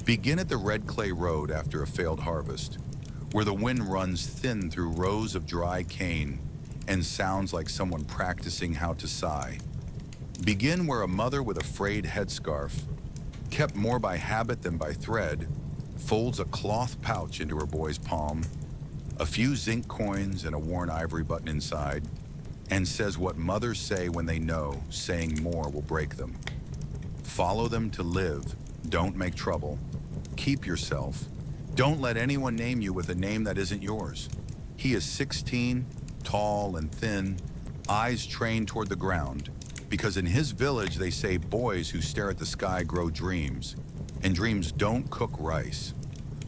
Begin at the red clay road after a failed harvest, where the wind runs thin through rows of dry cane and sounds like someone practicing how to sigh. Begin where a mother with a frayed headscarf, kept more by habit than by thread, folds a cloth pouch into her boy's palm, a few zinc coins and a worn ivory button inside, and says what mothers say when they know saying more will break them. Follow them to live. Don't make trouble. Keep yourself. Don't let anyone name you with a name that isn't yours. He is 16, tall and thin, eyes trained toward the ground, because in his village they say boys who stare at the sky grow dreams, and dreams don't cook rice.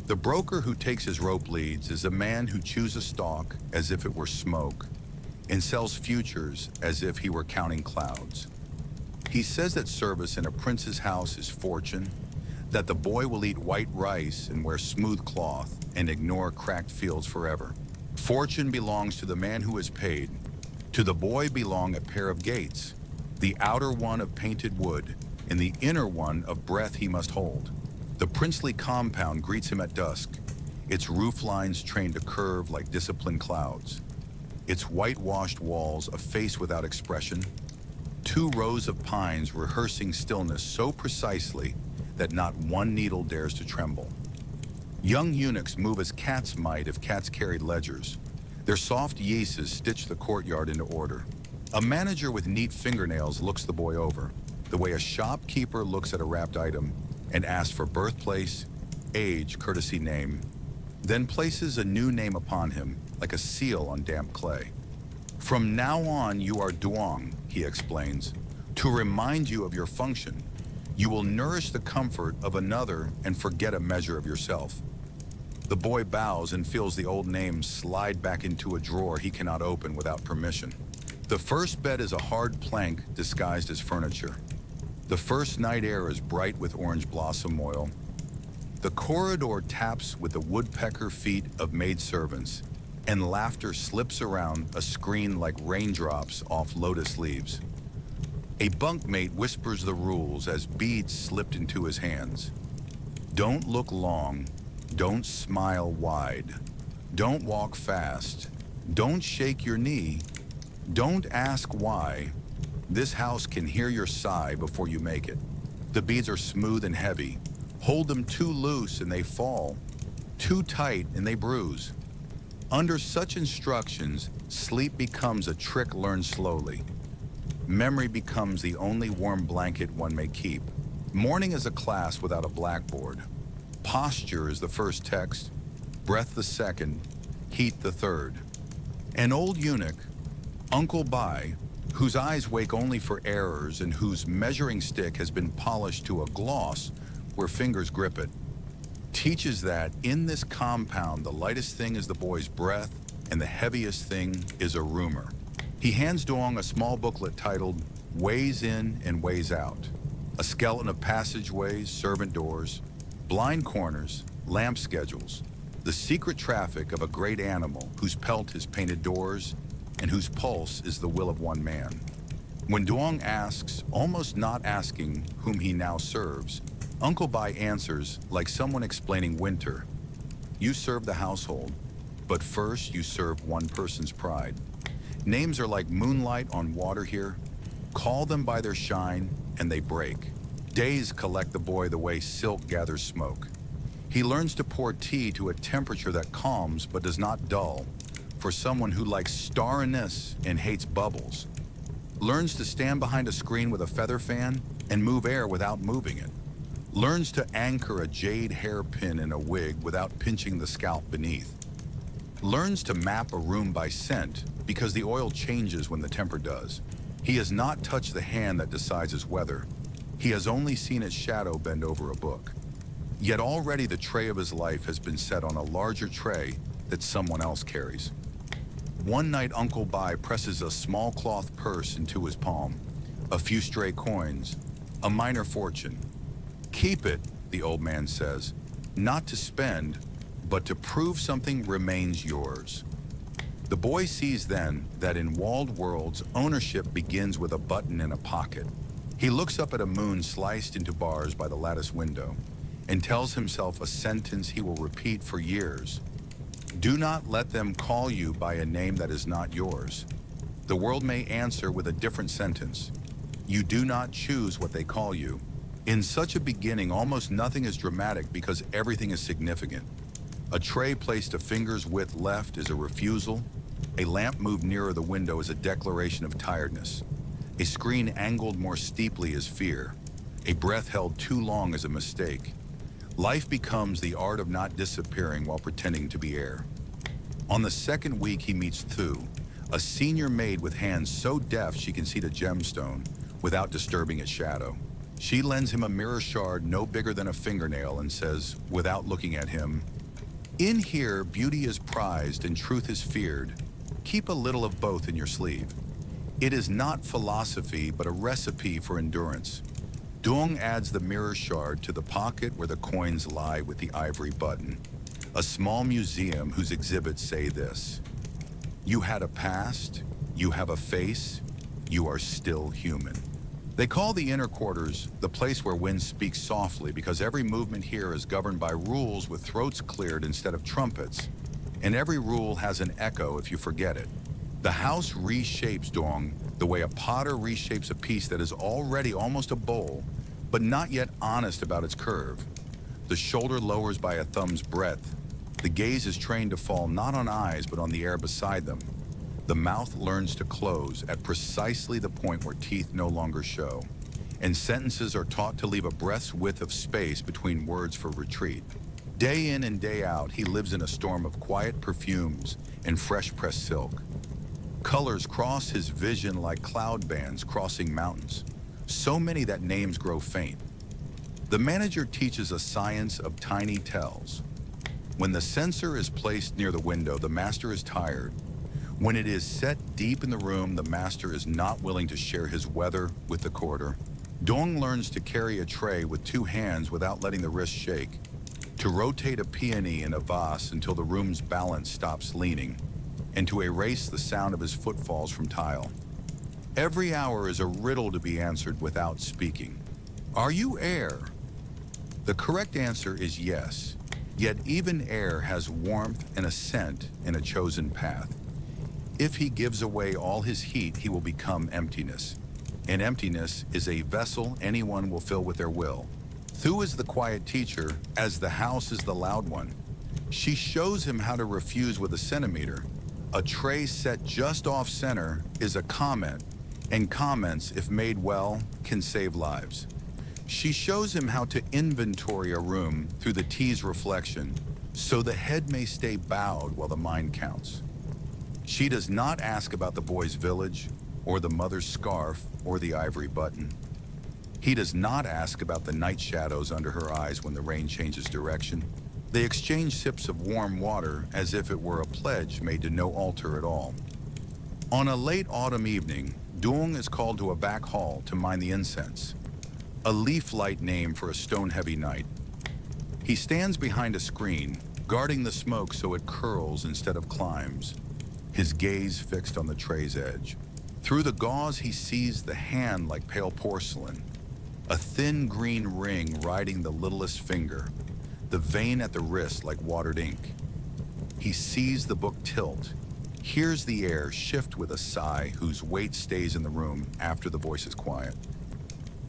The broker who takes his rope leads is a man who chews a stalk as if it were smoke, and sells futures as if he were counting clouds. He says that service in a prince's house is fortune, that the boy will eat white rice and wear smooth cloth and ignore cracked fields forever. Fortune belongs to the man who is paid. To the boy belong a pair of gates, the outer one of painted wood, and the inner one of breath he must hold. The princely compound greets him at dusk, its roof lines trained to curve like disciplined clouds, its whitewashed walls a face without expression, 2 rows of pines rehearsing stillness so precisely that not one needle dares to tremble. Young eunuchs move as cats might if cats carried ledgers. Their soft yeases stitch the courtyard into order. A manager with neat fingernails looks the boy over, the way a shopkeeper looks at a wrapped item, and asks for birthplace, age, courtesy name, then places a new name upon him, like a seal on damp clay. From now on, you are Duong, he explains, to remind you of your function. You will nourish the comfort of another and forget a measure of yourself. The boy bows and feels the old name slide back into a drawer he cannot open without permission. The first bed is a hard plank disguised as furniture. The first night air is bright with orange blossom oil. The corridor taps with the woodpecker feet of maidservants, and laughter slips around a screen like raindrops off lotus leaves. A bunkmate whispers the rules as beads slipped into his hands. Don't look long. Don't smile wide. Don't walk fast. Don't shake your knee. Don't ask why. This house can hear your sigh before you make it. The beads are smooth and heavy. Hold them too loose and they fall. Too tight and they bruise. Under such instructions, sleep becomes a trick learned slowly. Memory becomes the only warm blanket one may keep. Morning is a class without a blackboard. Posture is the first text, breath the second, heat the third. An old eunuch, Uncle Bai, whose eyes wake only for errors and whose measuring stick has been polished to a gloss where fingers grip it, teaches that in this compound the lightest thing is the boy's breath and the heaviest thing is a rumor. He hands Duong a small booklet titled Ways In and Ways Out, a skeleton of passageways, servant doors, blind corners, lamp schedules, the secret traffic of a great animal whose pelt is painted doors and whose pulse is the will of one man. When Duong asks, almost not asking whom he now serves, Uncle Bai answers like someone explaining winter. You serve the household, but first you serve one person's pride. Names are like moonlight on water here. Call them by their shine, and they break. Days collect the boy the way silk gathers smoke. He learns to pour tea to a temperature that calms but does not dull, for someone who likes starriness and hates bubbles. Learns to stand behind a screen with a feather fan and move air without moving it. Learns to anchor a jade hairpin in a wig without pinching the scalp beneath. Learns to map a room by scent because the oil changes when the temper does. He has not touched the hand that decides his weather. He has only seen its shadow bend over a book. Yet already the tray of his life has been set on a larger tray that someone else carries. One night Uncle Bai presses a small cloth purse into his palm, a few stray coins, a minor fortune. Keep it, the old man says, not to spend, but to prove something remains yours. The boy sees then that in walled worlds, ownership begins with a button in a pocket. He looks up at a moon sliced into bars by the lattice window, and tells himself a sentence he will repeat for years. Do not let them call you by a name that is not yours. The world may answer with a different sentence. You do not choose what they call you. In such a beginning, almost nothing is dramatic because everything is significant. A tray placed a finger's width left is a refusal. A lamp moved nearer the window is a declaration of tiredness. A screen angled more steeply is fear. A breath held too long is a mistake. Life becomes the art of not disappearing while pretending to be air. On the second week, he meets Thu, a senior maid with hands so deft she can see the gemstone without disturbing its shadow. She lends him a mirror shard no bigger than a fingernail and says, without looking at him, "In here, beauty is prized and truth is feared. Keep a little of both in your sleeve." It is not philosophy, but a recipe for endurance. Duong adds the mirror shard to the pocket where the coins lie with the ivory button. A small museum whose exhibits say this: you had a past, you have a face, you are still human. They call the inner quarters the place where wind speaks softly because every movement here is governed by rules with throats cleared instead of trumpets, and every rule has an echo if you forget it. The house reshapes Duong the way a potter reshapes a piece that is already almost a bowl, but not yet honest about its curve. The shoulder lowers by a thumb's breadth. The gaze is trained to fall not on eyes but on the air beside them. The mouth learns to close at precisely the point where teeth no longer show, and sentences are taught to leave a breath's width of space between words for retreat. Day in and day out, he lives in a storm of quiet perfumes and fresh-pressed silk. Colors cross his vision like cloud bands crossing mountains, so many that names grow faint. The manager teaches a science of tiny tells. When the sensor is placed near the window, the master is tired. When it is set deep in the room, the master is not willing to share his weather with the quarter. Duong learns to carry a tray with two hands without letting the wrist shake, to rotate a peony in a vase until the room's balance stops leaning, and to erase the sound of his footfalls from tile. Every hour is a riddle to be answered without speaking. Are you air? The correct answer is yes, yet even air has warmth and a scent in a chosen path. If he gives away all his heat, he will become emptiness. And emptiness is a vessel anyone will fill with their will. Thu is the quiet teacher, as the house is the loud one. She shows him how to refuse with a centimeter. A tray set just off center is a comment, and comments, if made well, can save lives. She shows him how to inventory a room through the T's reflection, so the head may stay bowed while the mind counts. She does not ask about the boy's village, or the mother's scarf, or the ivory button. He does not ask about the night shadows under her eyes when the rain changes direction. They exchange sips of warm water as if it were a pledge made to no altar at all. On a late autumn evening, Duong is called to a back hall to mind the incense, a leaf-light name for a stone-heavy night. He stands behind a screen, guarding the smoke so it curls instead of climbs, his gaze fixed on the tray's edge. Through the gauze, he sees the hand like pale porcelain, a thin green ring riding the littlest finger, the vein at the wrist like watered ink. He sees the book tilt, hears the air shift with a sigh whose weight stays in the room after the voice is quiet.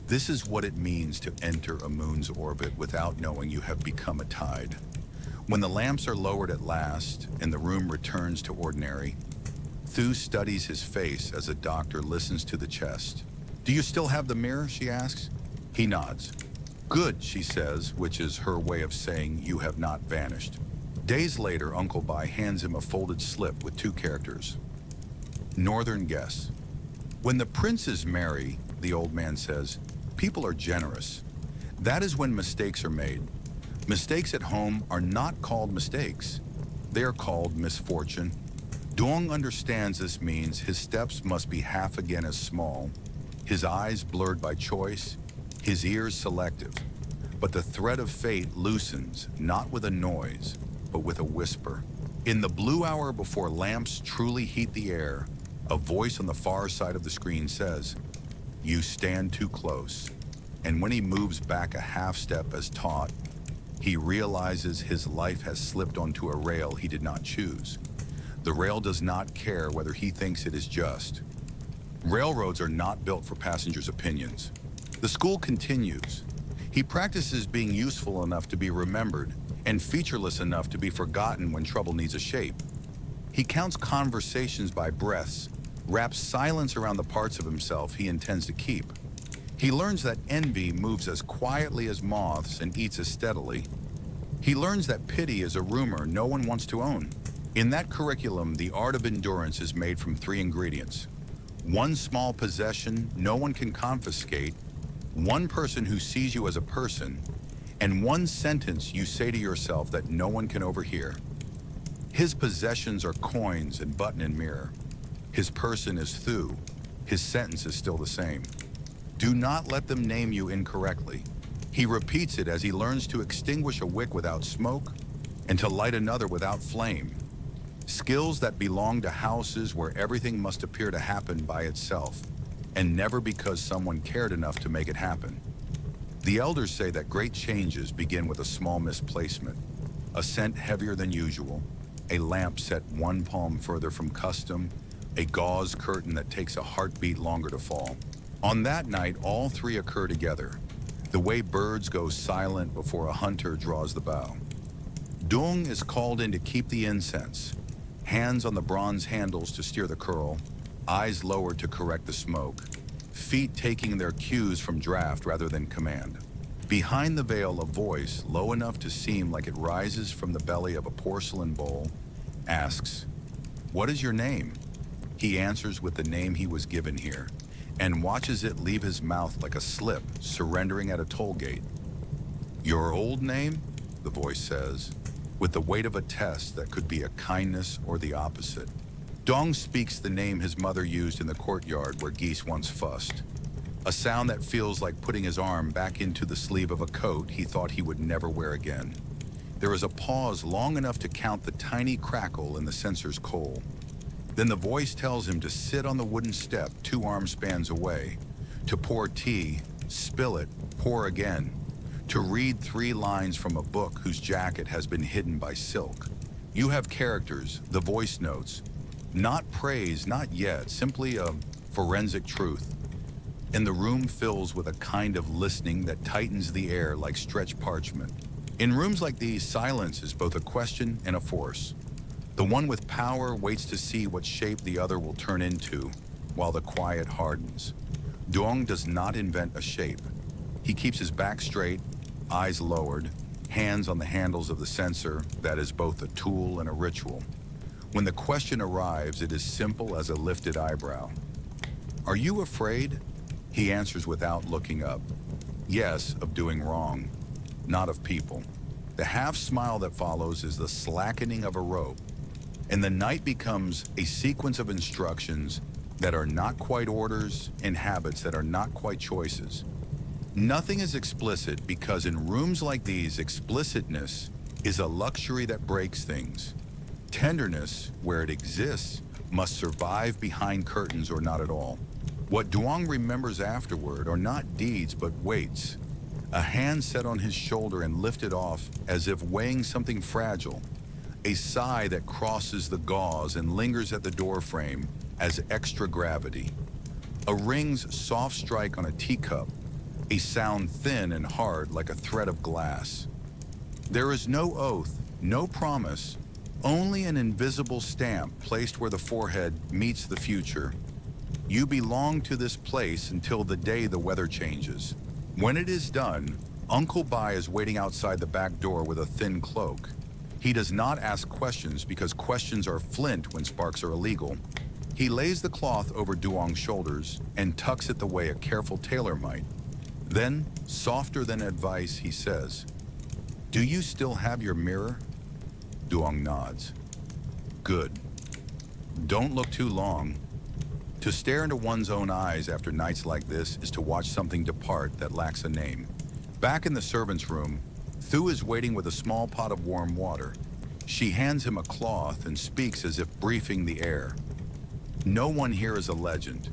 This is what it means to enter a moon's orbit without knowing you have become a tide. When the lamps are lowered at last and the room returns to ordinary, Thu studies his face as a doctor listens to the chest. "Do you still have the mirror?" she asks. He nods. "Good," she says, which is her way of saying you have not vanished. Days later, Uncle Bai hands him a folded slip with two characters. Northern guess. "When the princes marry," the old man says, "people are generous. That is when mistakes are made. Mistakes at home are not called mistakes. They are called misfortune." Duong understands this means his steps must be half again as small, his eyes blurred by choice, his ears selective. But the thread of fate loosens, not with a noise, but with a whisper. In the blue hour before lamps truly heat the air, a voice on the far side of the screen says, "You stand too close." And when he moves back a half step as taught, He realizes his life has slipped onto a rail he did not choose. The rail does not care whether he thinks it is just. Railroads are not built for passengers' opinions. The school continues. He practices being useful enough to be remembered and featureless enough to be forgotten when trouble needs a shape. He counts conversations by breaths, wraps silence around the parts of himself he intends to keep. He learns that envy moves as quietly as moths and eats as steadily. He learns that pity is a rumor no one wants to own. In that curriculum, the art of endurance is made from 3 ingredients. One small possession no one can confiscate, one person who sees you as a person, and one sentence you say to yourself that no one can overhear. His possessions are coins and button and mirror. His person is Thu. His sentence is still the same. Do not let them name you incorrectly. He repeats it as he learns to extinguish a wick without smoke and to light another without flame. Skills that belong to houses where everything must appear to happen by itself, and never because someone cared enough to make it happen. The elders say that great changes begin with a small misplacement, a scent heavier than usual, a lamp set 1 palm further from custom, a gauze curtain that takes a heartbeat longer to fall. On that night, all 3 occur together, the way birds go silent before a hunter draws the bow. Dung is called in to keep the incense, hands on the bronze handles to steer the curl, eyes lowered to correct the smoke, feet taking their cues from draft rather than command. Behind the veil, a voice, low enough to seem like it rises from the belly of a porcelain bowl, asks, "What is your name?" He answers with the name he was given here, and watches it leave his mouth like a slip, surrendering at a toll gate. "Your old name?" the voice says, with the weight of a test that could be a kindness or the opposite. Dong speaks the name his mother used in the courtyard where geese once fussed, a sound that feels like putting his arm back into the sleeve of a coat he thought he would never wear again. There is a pause long enough to count the tiny crackle in the censer's coal. Then the voice tells him to sit on the wooden step 2 arm spans away, to pour tea, spill it, pour again, to read 3 lines from a book whose jacket has been hidden by silk. You have characters, the voice notes, not praise, not yet, simply a forensic truth. And the room fills with a kind of listening that tightens the air like stretched parchment. In rooms like these, silence is both a question and a force. The one with power waits to see what shape the other will turn into, while the quiet hardens. Duong does not invent a shape. He keeps his back straight, eyes lowered, hands on the handles of the censer that is both a tool and a ritual. When the question arrives, it is simple as a lifted eyebrow. "Are you afraid?" He answers without looking up. Yes, of doing wrong, not of people. The half smile that follows is the slackening of a rope, and the night becomes a sequence of instructions that are not quite orders and habits that are not quite choices. Nothing is explicit because in rooms like these, explicitness is a luxury that breaks things. Tenderness, where it exists, must survive behind curtains or not at all. What Duong remembers afterward are not deeds but weights. A hand set on his shoulder and lifted off as if weighing something fragile. A sigh that crosses the gauze and lingers at the doorframe as extra gravity. A ring's soft strike on a teacup, a sound thin and hard like a thread of glass. There is no oath, no promise, only an invisible stamp placed where the forehead meets the future. You belong to this place until the day the weather changes. When it is done, Uncle Bai is waiting outside the back door with a thin cloak. He does not ask questions because questions are flint when sparks are illegal. He lays the cloth over Duong's shoulders and tucks it the way a careful tailor might. Then, softer than advice, he says, "Do you still have your mirror?" Duong nods. "Good. Don't look too long. To stare into one's own eyes after nights like this is to watch something depart that lacks a name." Back in the servants' room, Thu is waiting with a small pot of warm water. She hands him a cloth and speaks as if briefing the air. "No one here is a legend.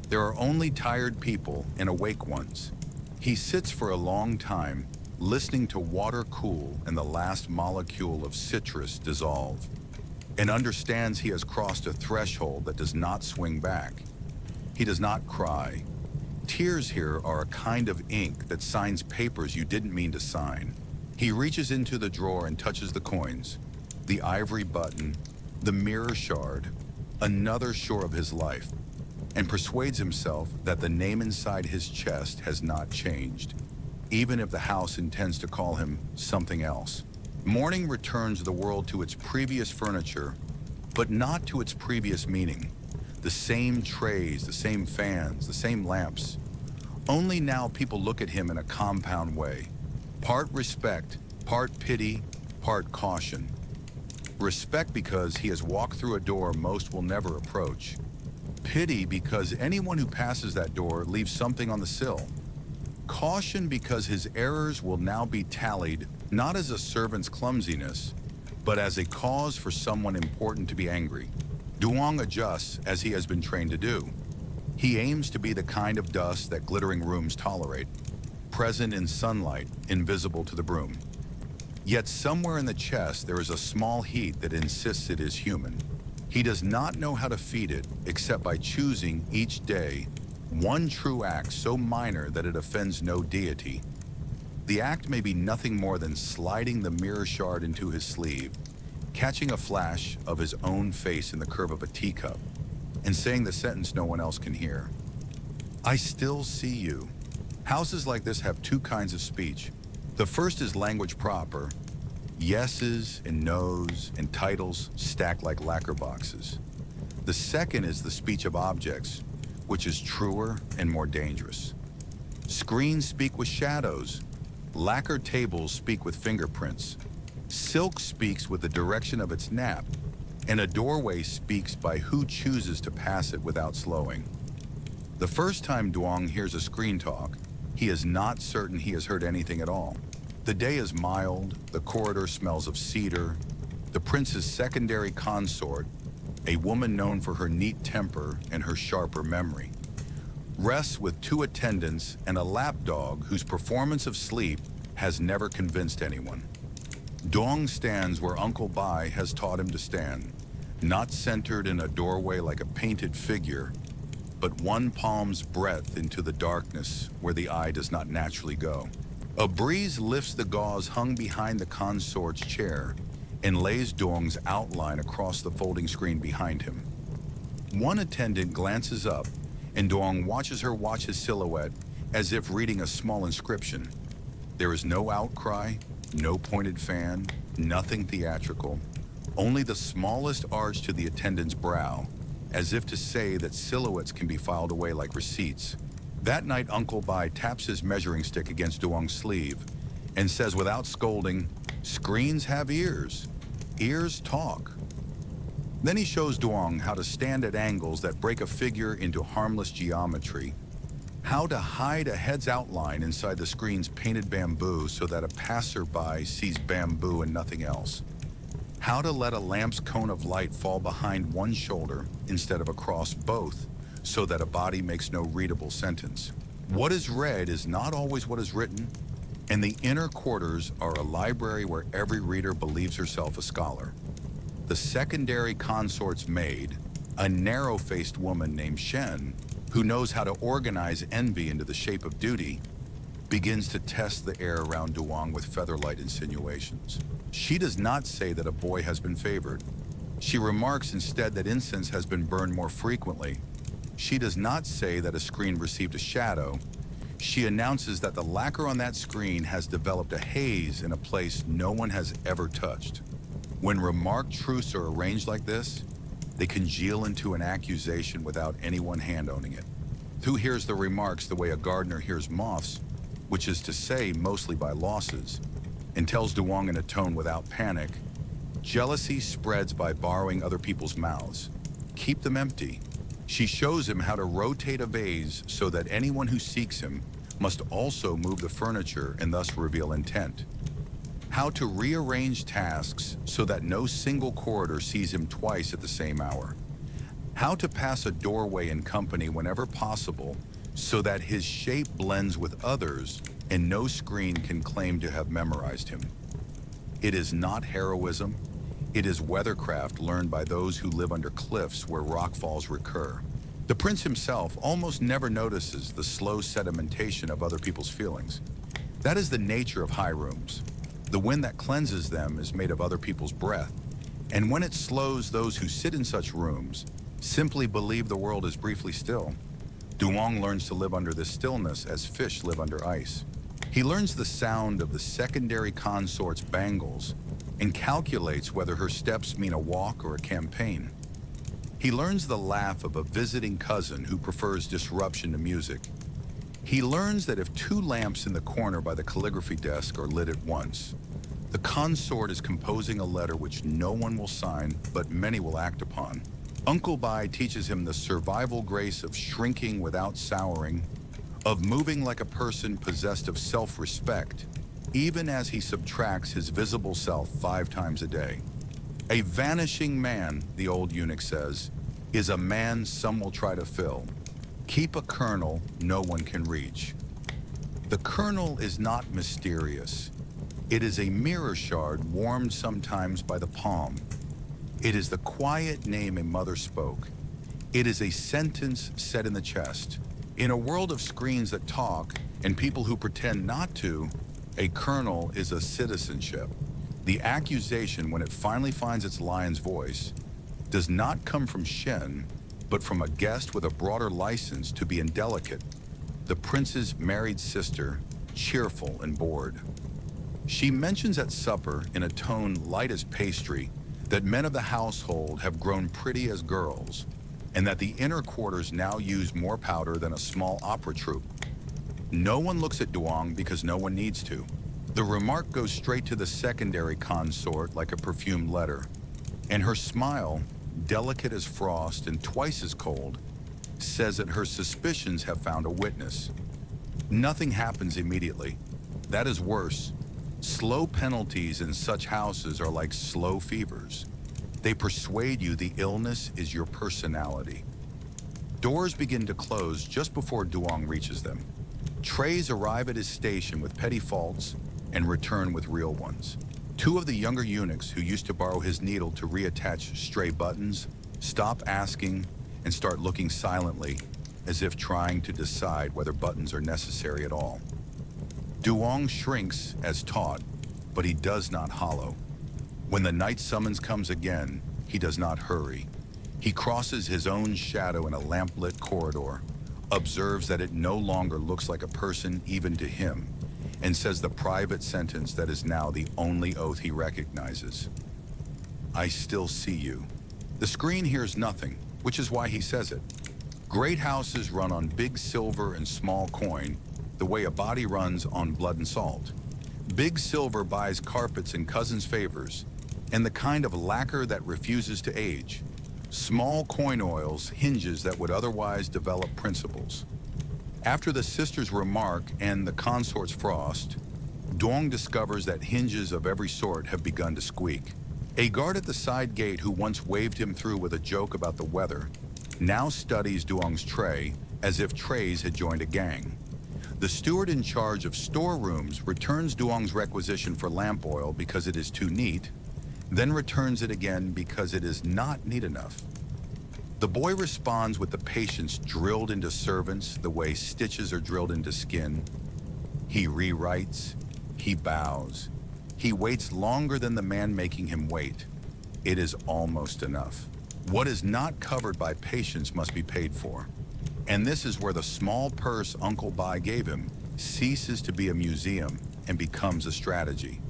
There are only tired people and awake ones." He sits for a long time, listening to water cool and the last molecule of citrus dissolve, and understands he has crossed a threshold that does not swing back. He does not cry. Tears here are a kind of ink that signs papers you didn't mean to sign. He reaches into the drawer and touches the coins, the ivory button, the mirror shard, another shore of his life, and persuades himself that the name inside his chest has not changed, even if the house intends to call him something else. Morning returns the world to its previous furniture, but not to its previous meaning. The same trays, the same fans, the same lamps. Only now people look at him in a compound way. Part respect, part pity, part caution. Respect because he has walked through a door most will never approach. Pity because anyone who passes that door leaves something on the sill. Caution because his errors will now be tallied not as a servant's clumsiness, but as a cause for someone important to be angry. Duong adjusts as he has been trained to do. He aims to be the kind of dust that glittering rooms tolerate, present in sunlight, invisible to the broom. Yet somewhere in the chest there is a small heat that insists it is human. He does not know how to feed it except by choosing each day one true act so minor that it offends no deity. The act may be nothing more than sliding the mirror shard into his sleeve, catching a flash of his own face in the curve of a teacup, and saying the sentence no one else can hear. I still see you. Houses like this have two kinds of speech. The first is language proper, yeses and nos and titles stacked like lacquer boxes. The second is the speech of objects, which is truer and more dangerous. Screens speak with shadows, lacquered tables speak with fingerprints, silk speaks with the direction of its nap, and a doorway speaks by who chooses to pass it without slowing. The first time Duong hears a screen talk, he is not certain he has heard anything at all. The day is mild, the corridor smells of cedar. The prince's secondary consort, a woman known for her neat temper and her sharper memory, rests with two attendants and a lapdog whose performance of sleep has never convinced anyone. Duong stands where Uncle Bai has taught him to stand, not centered in a doorway like a painted figure, but one palm's breadth into the darkness where the eye does not naturally go. A breeze lifts the gauze hung behind the consort's chair and lays Duong's outline across the folding screen behind him. One attendant glances up, and Duong watches her watch his silhouette as if reading a small inscription. There is no outcry, no pointed fan, nothing theatrical, only the smallest arch to the attendant's brow, as if to say that silhouettes can be filed away like receipts. That night, Uncle Bai taps his measuring stick against Duong's sleeve and says without scolding, "Screens have ears. Ears talk." Then he shows Duong how to stand at angles that break a figure into harmless geometry, how to hide a head's outline inside the screen's painted bamboo so that a passerby sees bamboo and nothing else, how to let a lamp's cone of light fall behind one shoulder instead of across both, so that a body makes no readable sentence. What is read is not always what is written, and the inner quarters are a library where every reader believes herself a scholar. The secondary consort's maid, a narrow-faced woman named Shen, who knows how to organize envy into the shape of duty, begins to test the air around Duong with featherlight insinuations. She does not say that a boy has been favored. She remarks instead that incense has been burned more frequently. She does not say that a screen received a shadow. She announces that the lacquer on that screen has developed a haze in a place no one has ever touched. When remarked truths are arranged like this, they congeal into an accusation without anyone hand-owning it. Who hears the remarks the way a gardener hears moths, which is to say mostly by losses, and tells Duong in a tone without panic, "Jealousy spreads by borrowing other people's mouths. Keep them empty." She shows him how to rotate a vase so that anyone who seeks him must also move the furniture and thus reveal intent. How to rearrange tasks so that no single corridor sees him twice at the same hour. How to pass a doorway in company whenever possible so that his shape blends with others and no screen can claim to have memorized him. It is not heroism, it is weathercraft learned by those who live under cliffs where rockfalls recur. The prince himself almost never notices the slow sedimentation of other people's feelings. That is the nature of high rooms. The wind that cleanses them is made of other people's breath, and when it slows those who sit in such rooms, simply believe the world is briefly still. Duong learns to live under this stillness as fish live under ice. He learns the sound of the secondary consort's bangles and calculates whether her steps mean a walk or a campaign. He learns the laugh of a visiting cousin who prefers disruption to music. He learns that if two lamps in the corner by the calligraphy desk are lit at once, the consort is composing a letter which no one will sign, but many will act upon. Uncle Bai teaches him the survival grace of shrinking without souring, of moving like a person possessed of self-respect, even as he subtracts his visible self 5 times a day. A vanishing man, the old eunuch says, is a man some will try to fill. Keep a kernel no one can reach. The kernel is not mysterious. It is a mirror shard warmed sometimes by the palm. It is the quiet name a mother spoke. It is a sentence said in the chest. In a world of screens that talk and people who pretend not to, a kernel is a citizenship. The accusation, when it finally finds its lion's voice, does not come from Shen, but from a guest with a broader license to be indelicate, the prince's married sister, cheerful and bored. She mentions at supper, in a tone light as pastry, that men of the household have grown pretty as girls, and that the inner quarters now use more powder than a small opera troupe. No one looks at Duong because no one needs to. The remark goes straight to the secondary consort like a perfumed letter, and her smile, delicate as frost and twice as cold, says that her suspicions have found a witness. Nothing happens immediately. That is worse. Slow penalties in such houses are like slow fevers. They persuade you the illness is your personality. Doors begin to close just before Duong reaches them. Trays arrive at his station with petty faults and return with real ones. 2 of the younger eunuchs who used to borrow his needle to reattach stray buttons stop asking and start looking silently, as if trying to decide whether buttons are necessary at all. Duong shrinks as taught, but he does not hollow. When the night summons comes again, he does not hurry. He crosses his own shadow in a lamplit corridor, observes that it no longer looks like a person even to him, and says the private sentence that is now the only oath he recognizes. I still see you. The screen hears nothing, which is why he says it. Great houses run on big silver and small coin, the way a body runs on blood and salt. Big silver buys carpets in cousins' favors, and the kind of lacquer that refuses to age. Small coin oils hinges that would otherwise develop principles. After the sister's remark and the consort's frost, Duong discovers that hinges of every sort have begun to squeak. A guard at the side gate who once waved him through with a joke about the weather now studies Duong's tray as if trays had joined a gang. The steward in charge of storerooms returns Duong's requisition for lamp oil because it is too neat, then returns it again because it is not neat enough. The boy responds with the patience drilled into servants the way stitches are drilled into skin. He rewrites, he bows, he waits longer than the man making him wait. It is almost enough. What is not covered by patience must be paid for. And this is where the small purse Uncle Bai gave him ceases to be a museum and becomes a strategy.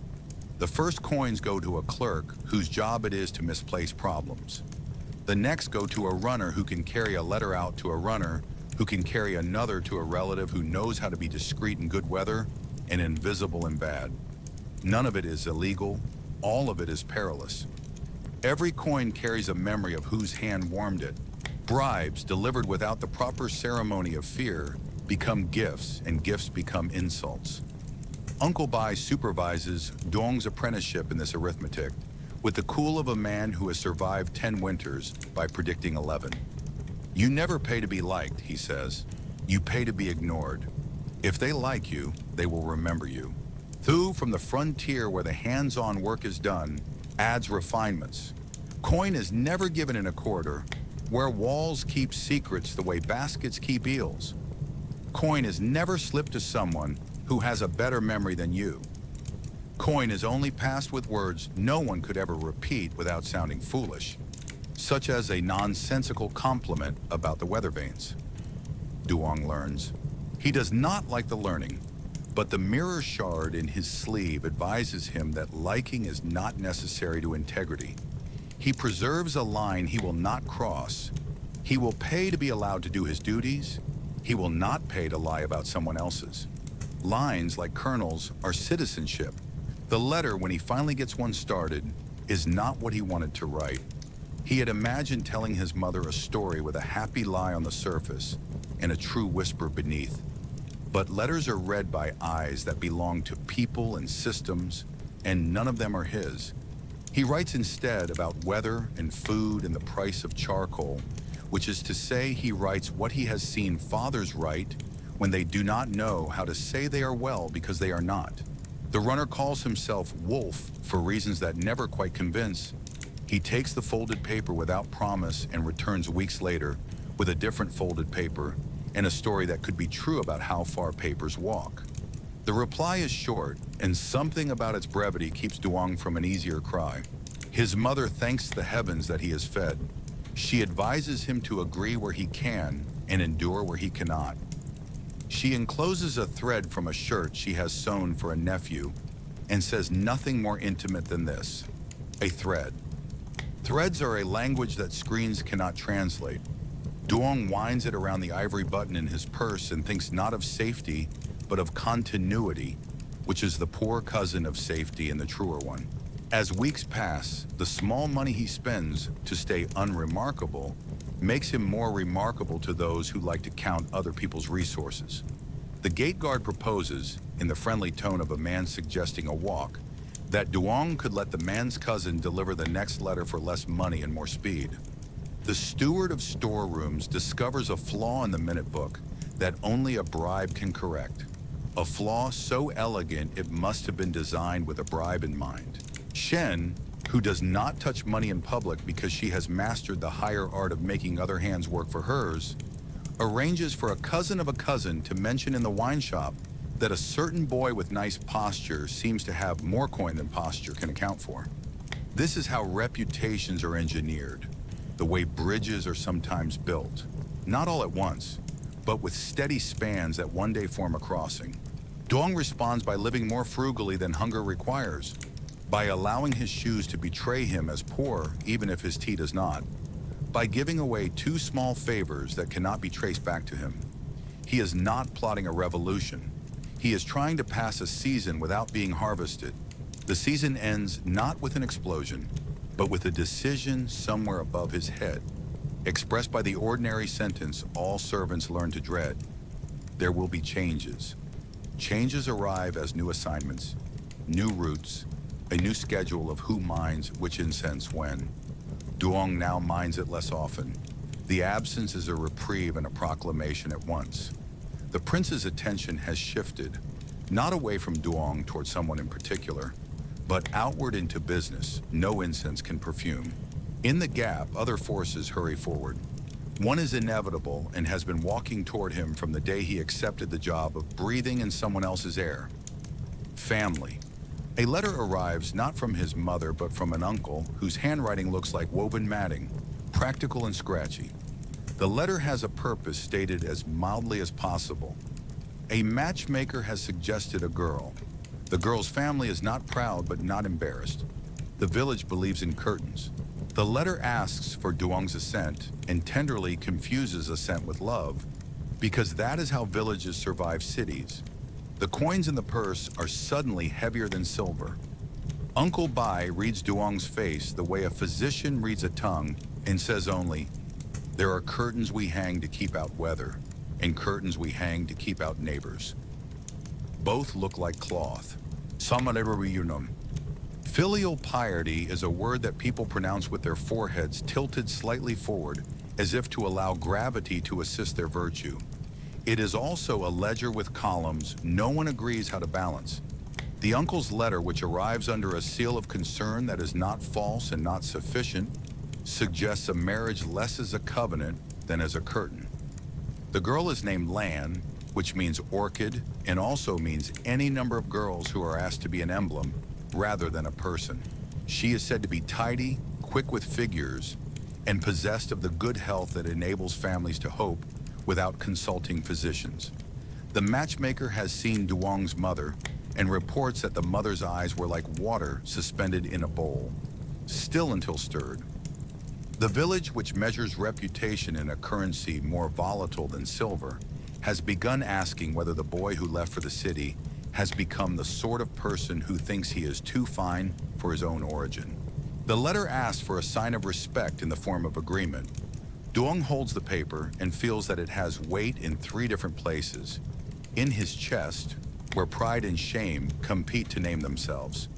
The first coins go to a clerk whose job it is to misplace problems. The next go to a runner who can carry a letter out to a runner who can carry another to a relative who knows how to be discreet in good weather and invisible in bad. None of it is illegal, all of it is perilous. Every coin carries a memory of whose hand warmed it. Bribes delivered without the proper ceremony of fear become gifts, and gifts become insults. Uncle Bai supervises Duong's apprenticeship in this arithmetic with the cool of a man who has survived 10 winters by predicting 11. You never pay to be liked, he says. You pay to be ignored. If they like you, they will remember you. Thu, from the frontier where the hands-on work is done, adds refinements. Coin is never given in a corridor, where walls keep secrets the way baskets keep eels. Coin is never slipped to someone who has a better memory than you. Coin is only passed with words no one could ever repeat without sounding foolish, such as a nonsensical compliment about the weather vanes. Duong learns. He does not like the learning, but the mirror shard in his sleeve advises him that liking is not necessary to integrity. He preserves a line he will not cross. He will pay to be allowed to do his duties. He will not pay to lie about someone else's. Lines, like kernels, are citizenship. The letter, when he finally gets one started, is not what he wanted to write. He had imagined telling his mother a story with a happy lie on the surface and a true whisper beneath. But letters are read by eyes that belong to people and systems, and none of them are his. He writes instead about weather and food and the price of charcoal, which is to say he writes what he has seen fathers write when they do not know how to say they are well because they are not. The runner calls himself Wolf for reasons that never quite convince. He takes the folded paper without promise and returns weeks later with a different folded paper and a story that could be true about how far papers walk. The reply is short, and something about its brevity keeps Duong from an easier cry. His mother thanks the heavens that he is fed. She advises him to agree where he can and endure where he cannot. She encloses a thread from a shirt she has sewn for a nephew and says nothing more intimate than this: a thread. Threads are a language that screens cannot translate. Duong winds it around the ivory button in his purse and thinks not of safety, but of continuity, which is the poor cousin of safety and the truer one. As weeks pass, the small money he spends to stay unremarkable makes him more remarkable to those who like to count other people's resources. The gate guard proposes, in the friendly tone of a man suggesting a walk, that Duong could let the man's cousin deliver the next letter for less money and more speed. The steward of storerooms discovers a flaw in the minute book that only a bribe can correct. A flaw so elegant it must have been designed with a bribe in mind. Shen, who does not touch money in public because she has mastered the higher art of making other hands work for hers, arranges for a cousin to mention in the wine shop that a certain boy with nice posture seems to have more coin than posture can account for. This is how reputations are engineered, the way bridges are sometimes built, not all at once, but with steady spans that one day form a crossing. Duong responds by living more frugally than hunger requires, by allowing his shoes to betray him as poor even if his tea does not, by giving away 2 small favors that cannot be traced back to him. He is not plotting a revolution. He is trying to pass a season without being harvested. The season ends not with an explosion, but with a decision somewhere above his head, expressed by the ordinary sentence all servants learn to dread: there will be changes. Changes arrive as new assignments, new routes, a new schedule of who mines which incense when. Duong now mines it less often. The absence is a reprieve and a proclamation at once. The prince's attention has shifted, not away from Duong toward someone in particular, but outward into business no incense can perfume. In the gap, other forces hurry forward. One is inevitable and has been walking toward him from the day he accepted the job of breathing in someone else's air. Family. A letter arrives not from his mother but from an uncle whose handwriting looks like woven matting, practical and scratchy. The letter has a purpose stated as mildly as possible. A matchmaker has suggested a girl. The girl's family is not proud but not embarrassed. The village believes in curtains. The letter asks for Duong's assent and tenderly confuses assent with love, because that is how villages survive cities. The coins in the purse are suddenly heavier than silver. Uncle Bai reads Duong's face the way a physician reads a tongue and says only, "There are curtains we hang to keep out weather, and curtains we hang to keep out neighbors." Both look like cloth. Filial piety is a word that people pronounce with their foreheads tilted slightly forward, as if to allow gravity to assist their virtue. It is also a ledger with columns no one agrees how to balance. The uncle's letter, which arrives under a seal of concern that is not false and not sufficient, suggests a marriage less as a covenant than as a curtain. The girl is named Lan, which means orchid, and also means any number of girls who are asked to be an emblem rather than a person. She is said to be tidy, quick with figures, and possessed of the good health that enables families to hope without consulting physicians. The matchmaker has seen Duong's mother and reports that the mother's eyes were like water suspended in a bowl, still until stirred. The village, which measures reputation in a currency more volatile than silver, has begun asking whether the boy who left for the city has become the sort of person who thinks he is too fine for his own origin. The letter asks for a sign of respect in the form of agreement. Duong holds the paper and feels that it has weight in 3 different places. In his chest, where pride and shame compete to name themselves.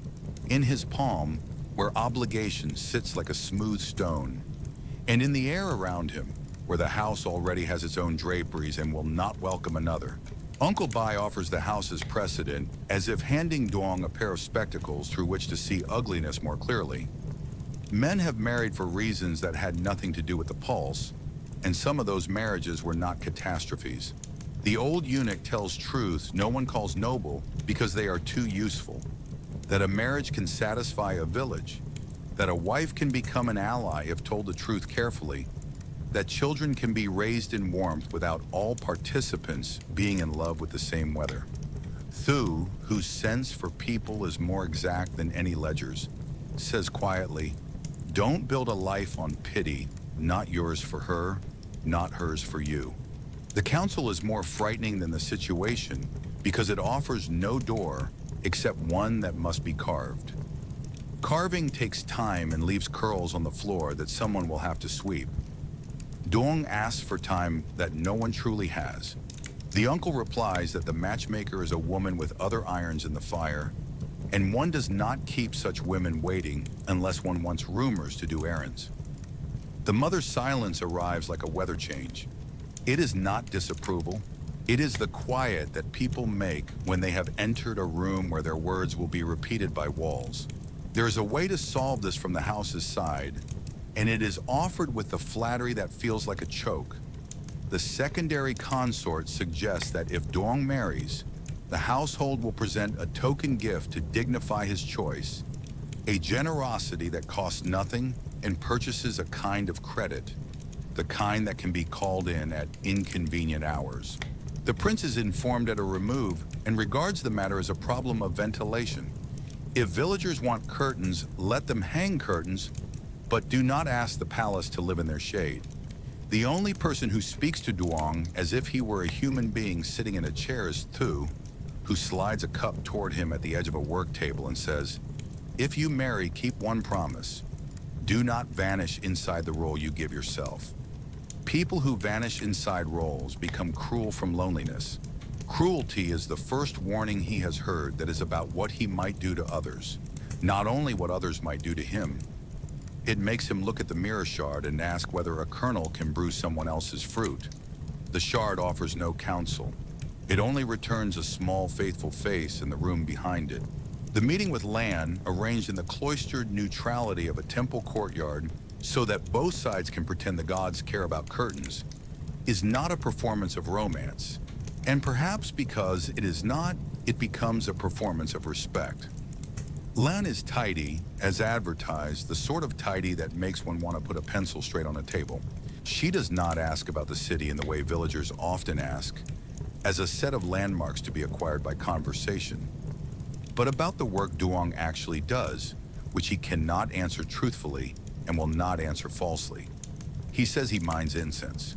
In his palm, where obligation sits like a smooth stone. And in the air around him, where the house already has its own draperies and will not welcome another. Uncle Bai offers the house's precedent as if handing Duong a pair of spectacles through which to see ugliness more clearly. Men have married for reasons that had nothing to do with the pulse, and some of those marriages were not catastrophes. The old eunuch tells truths no one calls noble because they are too useful. That a marriage can satisfy a village. That a wife can become an ally if told the truth carefully. That children can be raised in warmth without all participants being in love with the same weather. Thu, whose sense for people is more exact than any ledger's, says quietly, "Don't build a life on pity, not yours for her, not hers for you." The counsel is more frightening than the situation because it offers no door except one that must be carved. Carving takes time and leaves curls on the floor that someone will have to sweep. Duong asks for time that no one truly has. The uncle replies that the matchmaker is a woman with other irons in the fire, and one does not keep such women waiting unless one wants rumors to do errands. The mother's silence arrives like a weather change. It is not disapproval. It is the quiet that people make when they have entered a room where their words will be repeated by walls. There is a way to solve this from the house's side, and it is offered with the flattery that feels like a choke. The secondary consort suggests that if Duong marries, the household will present a token gift to dignify his choice, a generosity that costs nothing and purchases a kind of credit, the kind that can be called in at inconvenient hours. The prince is informed at a remove and regards the matter as a problem of ventilation. If villagers want curtains, let them hang curtains, but do not ask the palace to live in their shade. The only person who speaks to Duong as if he were a human being sitting in a chair is Thu, who slides a cup toward him at the edge of a work table and says, "If you marry, keep one promise. Do not vanish inside the role you give yourself." People who vanish inside roles become cruel from loneliness. Cruelty is the first warning he has heard that is about what he might do to others, not only what others might do to him. It makes him look at the mirror shard and ask whether a kernel can bruise someone else's fruit. The shard offers no counsel. It only returns a small, faithful face in the room behind it. The meeting with Lan, arranged in the cloistered neutrality of a temple courtyard so that both sides can pretend the gods care about curtains, is not a performance of romance. And perhaps because it is not, it becomes a performance of respect. Lan is tidy, as advertised, the sort of tidy that makes one want to put a pencil straight on a table. She does not ask about the city in the way villagers often ask, as a set of landmarks to be acquired by conversation, but about the work Duong actually does, which he cannot answer truthfully and will not answer falsely. He says he minds incense.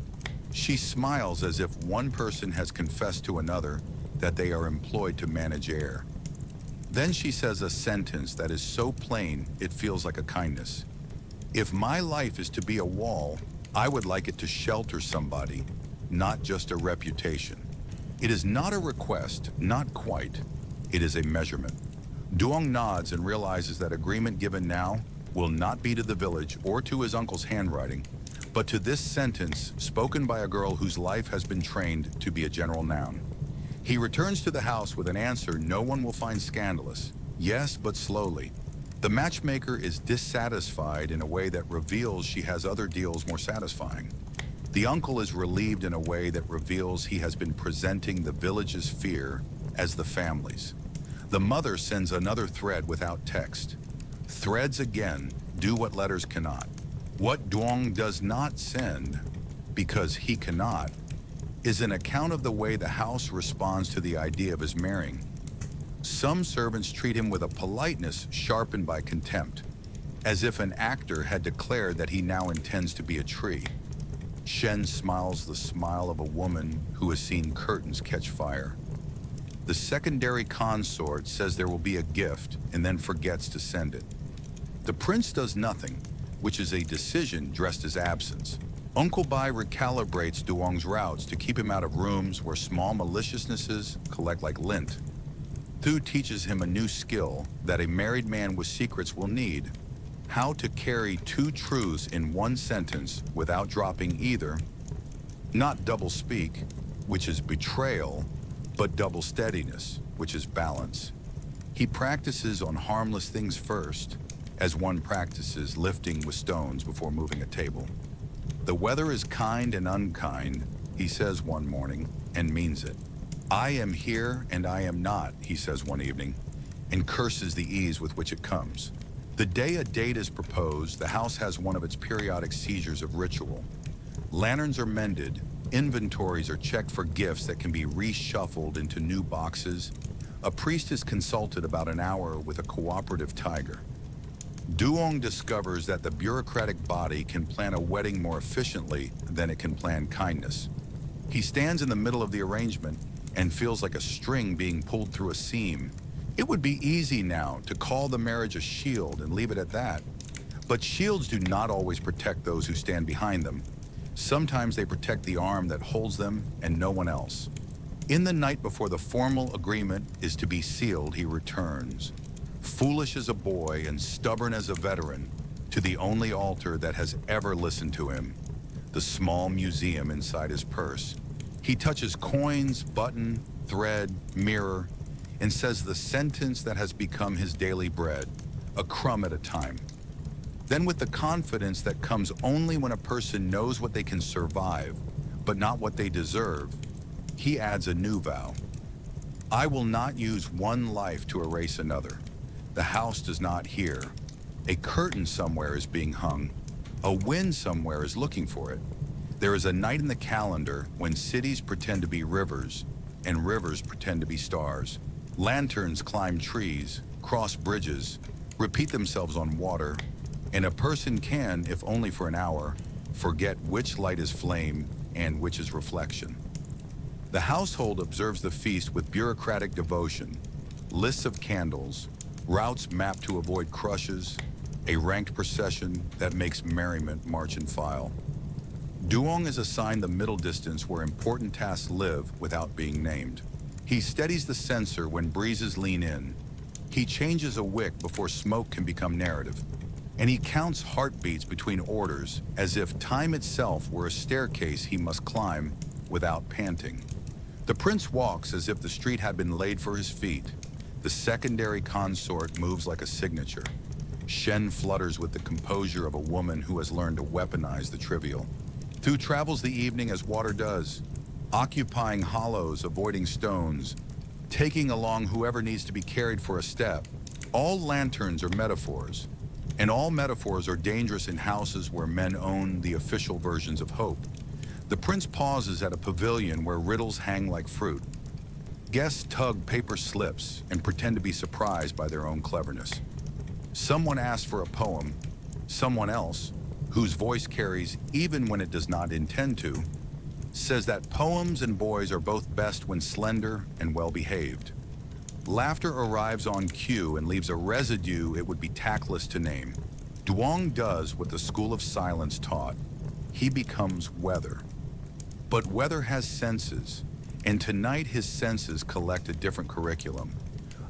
She smiles as if one person has confessed to another that they are employed to manage air. Then she says a sentence that is so plain it feels like a kindness. "If my life is to be a wall, I would like it to shelter somebody, not just a reputation." It is not a request, not quite. It is a measurement. Duong nods and realizes that agreement given now will not be to the village or to his uncle's handwriting, but to this sentence spoken by a girl whose life has been trained to be a general noun. He returns to the house with an answer no one will find scandalous. Yes, but slowly. The matchmaker is dissatisfied in a way that reveals she has other deals more satisfying. The uncle is relieved in a way that reveals he has been presenting the village's fear as the family's. The mother sends another thread without text. Threads again do what letters cannot. What Duong does not send, because he cannot, is an account of the way the house responds to the idea of his marrying. Some servants treat him with a politeness sharpened by contempt, as if an actor had declared that he now intends to be a tree. Shen smiles the smile of a woman who has seen curtains catch fire. The secondary consort says there will be a gift and then forgets to send it. The prince does nothing, which is a decision dressed as absence. Uncle Bai recalibrates Duong's routes to keep him out of rooms where small maliciousnesses collect like lint. Thu teaches him a new skill that a married man with secrets will need: how to carry two truths in one sentence without dropping either. Not double speak, which is betrayal, but double steadiness, which is balance. He practices on harmless things first, as one practices lifting with stones before moving a table. The weather is kind and unkind, he says one morning, and means it. I am here and I am not, he says one evening, and curses the ease with which it comes. The day a date is proposed, the house has one of its periodic seizures of ritual. Lanterns are mended, inventories are checked for gifts that can be reshuffled into new boxes. A priest is consulted about an hour with a cooperative tiger. Duong discovers that the bureaucratic body can plan a wedding more efficiently than it can plan kindness. He stands in the middle of the arrangement and feels like a string being pulled through a seam. It would be easy now to call the marriage a shield and leave it at that. But shields do not always protect those who stand behind them. Sometimes they protect the arm that holds them and no one else. In the night before the formal agreement is to be sealed, he returns, foolish as a boy and stubborn as a veteran, to the only altar that has ever listened to him, the small museum inside his purse. He touches coins, button, thread, mirror, and says the sentence that has become his daily bread, a crumb at a time. Then, with the confidence that comes only when a person knows what they can survive, but not what they deserve, he adds a new vow. I will not use one life to erase another. The house does not hear. A curtain somewhere is being hung. A wind somewhere is looking for it. There is a night in the calendar when cities pretend to be rivers and rivers pretend to be stars. Lanterns climb trees, cross bridges, repeat themselves on water, and a person can, if only for an hour, forget which light is flame and which is reflection. The household observes the feast with bureaucratic devotion, lists of candles, routes mapped to avoid crushes, a ranked procession that makes merriment march in file. Duong is assigned the middle distance where important tasks live without being named. He steadies the censer when breezes lean in. He changes a wick before smoke can become narrative. And he counts heartbeats between orders as if time itself were a staircase he must climb without panting. The prince walks as if the street had been laid for his feet. The secondary consort moves like a signature. Shen flutters with the composure of a woman who has learned to weaponize the trivial. Thu travels the evening as water does, occupying hollows, avoiding stones, taking along whoever needs to be carried for a step. All lanterns are metaphors, and all metaphors are dangerous in houses where men own the official versions of hope. The prince pauses at a pavilion where riddles hang like fruit. Guests tug paper slips and pretend to be surprised by their own cleverness. Someone asks for a poem. Someone else, whose voice carries even when it does not intend to, says that poems and boys are both best when slender and well-behaved. Laughter arrives on cue and leaves a residue it would be tactless to name. Duong does what the school of silence taught. He becomes weather. But weather has senses, and tonight his senses collect a different curriculum.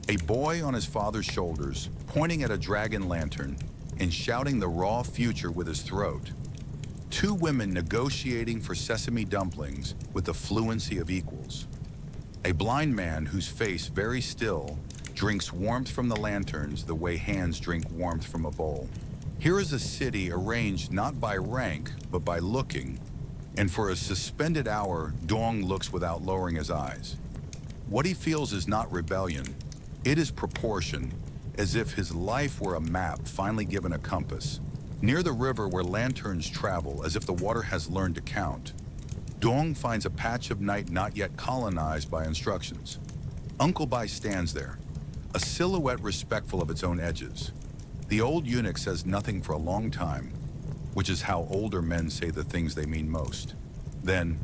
A boy on his father's shoulders, pointing at a dragon lantern and shouting the raw future with his throat. Two women negotiating for sesame dumplings with the fluency of equals. A blind man whose face very still drinks warmth from the lanterns the way hands drink warmth from a bowl. Here is a city arranged not by rank, but by looking, and for a suspended hour, Dong looks without lowering his eyes. What he feels is not rebellion, it is proportion, as if his life were a map finally given a compass. Near the river where lanterns travel, as if the water has learned to count, Dong finds a patch of night not yet colonized by instructions. Uncle Bai stands there, a silhouette respectful of its own edges. The old eunuch says nothing for a long time, which is how older men say the things they mean most. Then,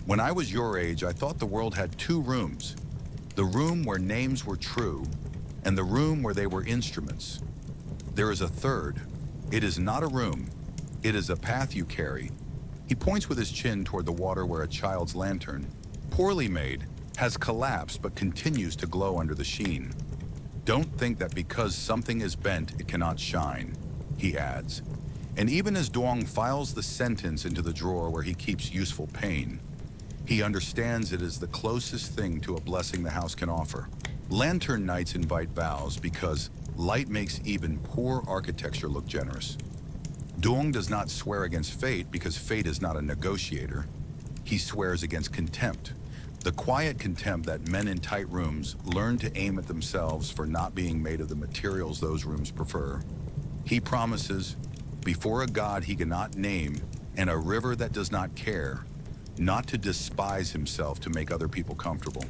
when I was your age, I thought the world had two rooms. The room where names were true, and the room where they were instruments. There is a third. It is not a room. It is a path you carry. He points with his chin toward the water where a child's lantern, poorly made, has collapsed but continues to glow under the sheen. Don't think that because something is bent, it cannot shine, he adds. And even as Duong files the sentence into the drawer where he keeps useful pain, he understands it is the closest thing to a blessing the house can offer. Lantern nights invite vows because light makes even poor architecture look generous. Duong does not swear against fate because fate is not a negotiator. He swears against contempt. The quiet contempt that men in tight rooms learn to aim at themselves for not being made of the materials those rooms prefer. He promises, before a god he cannot name and a river that does not care, not to despise himself to make other people comfortable.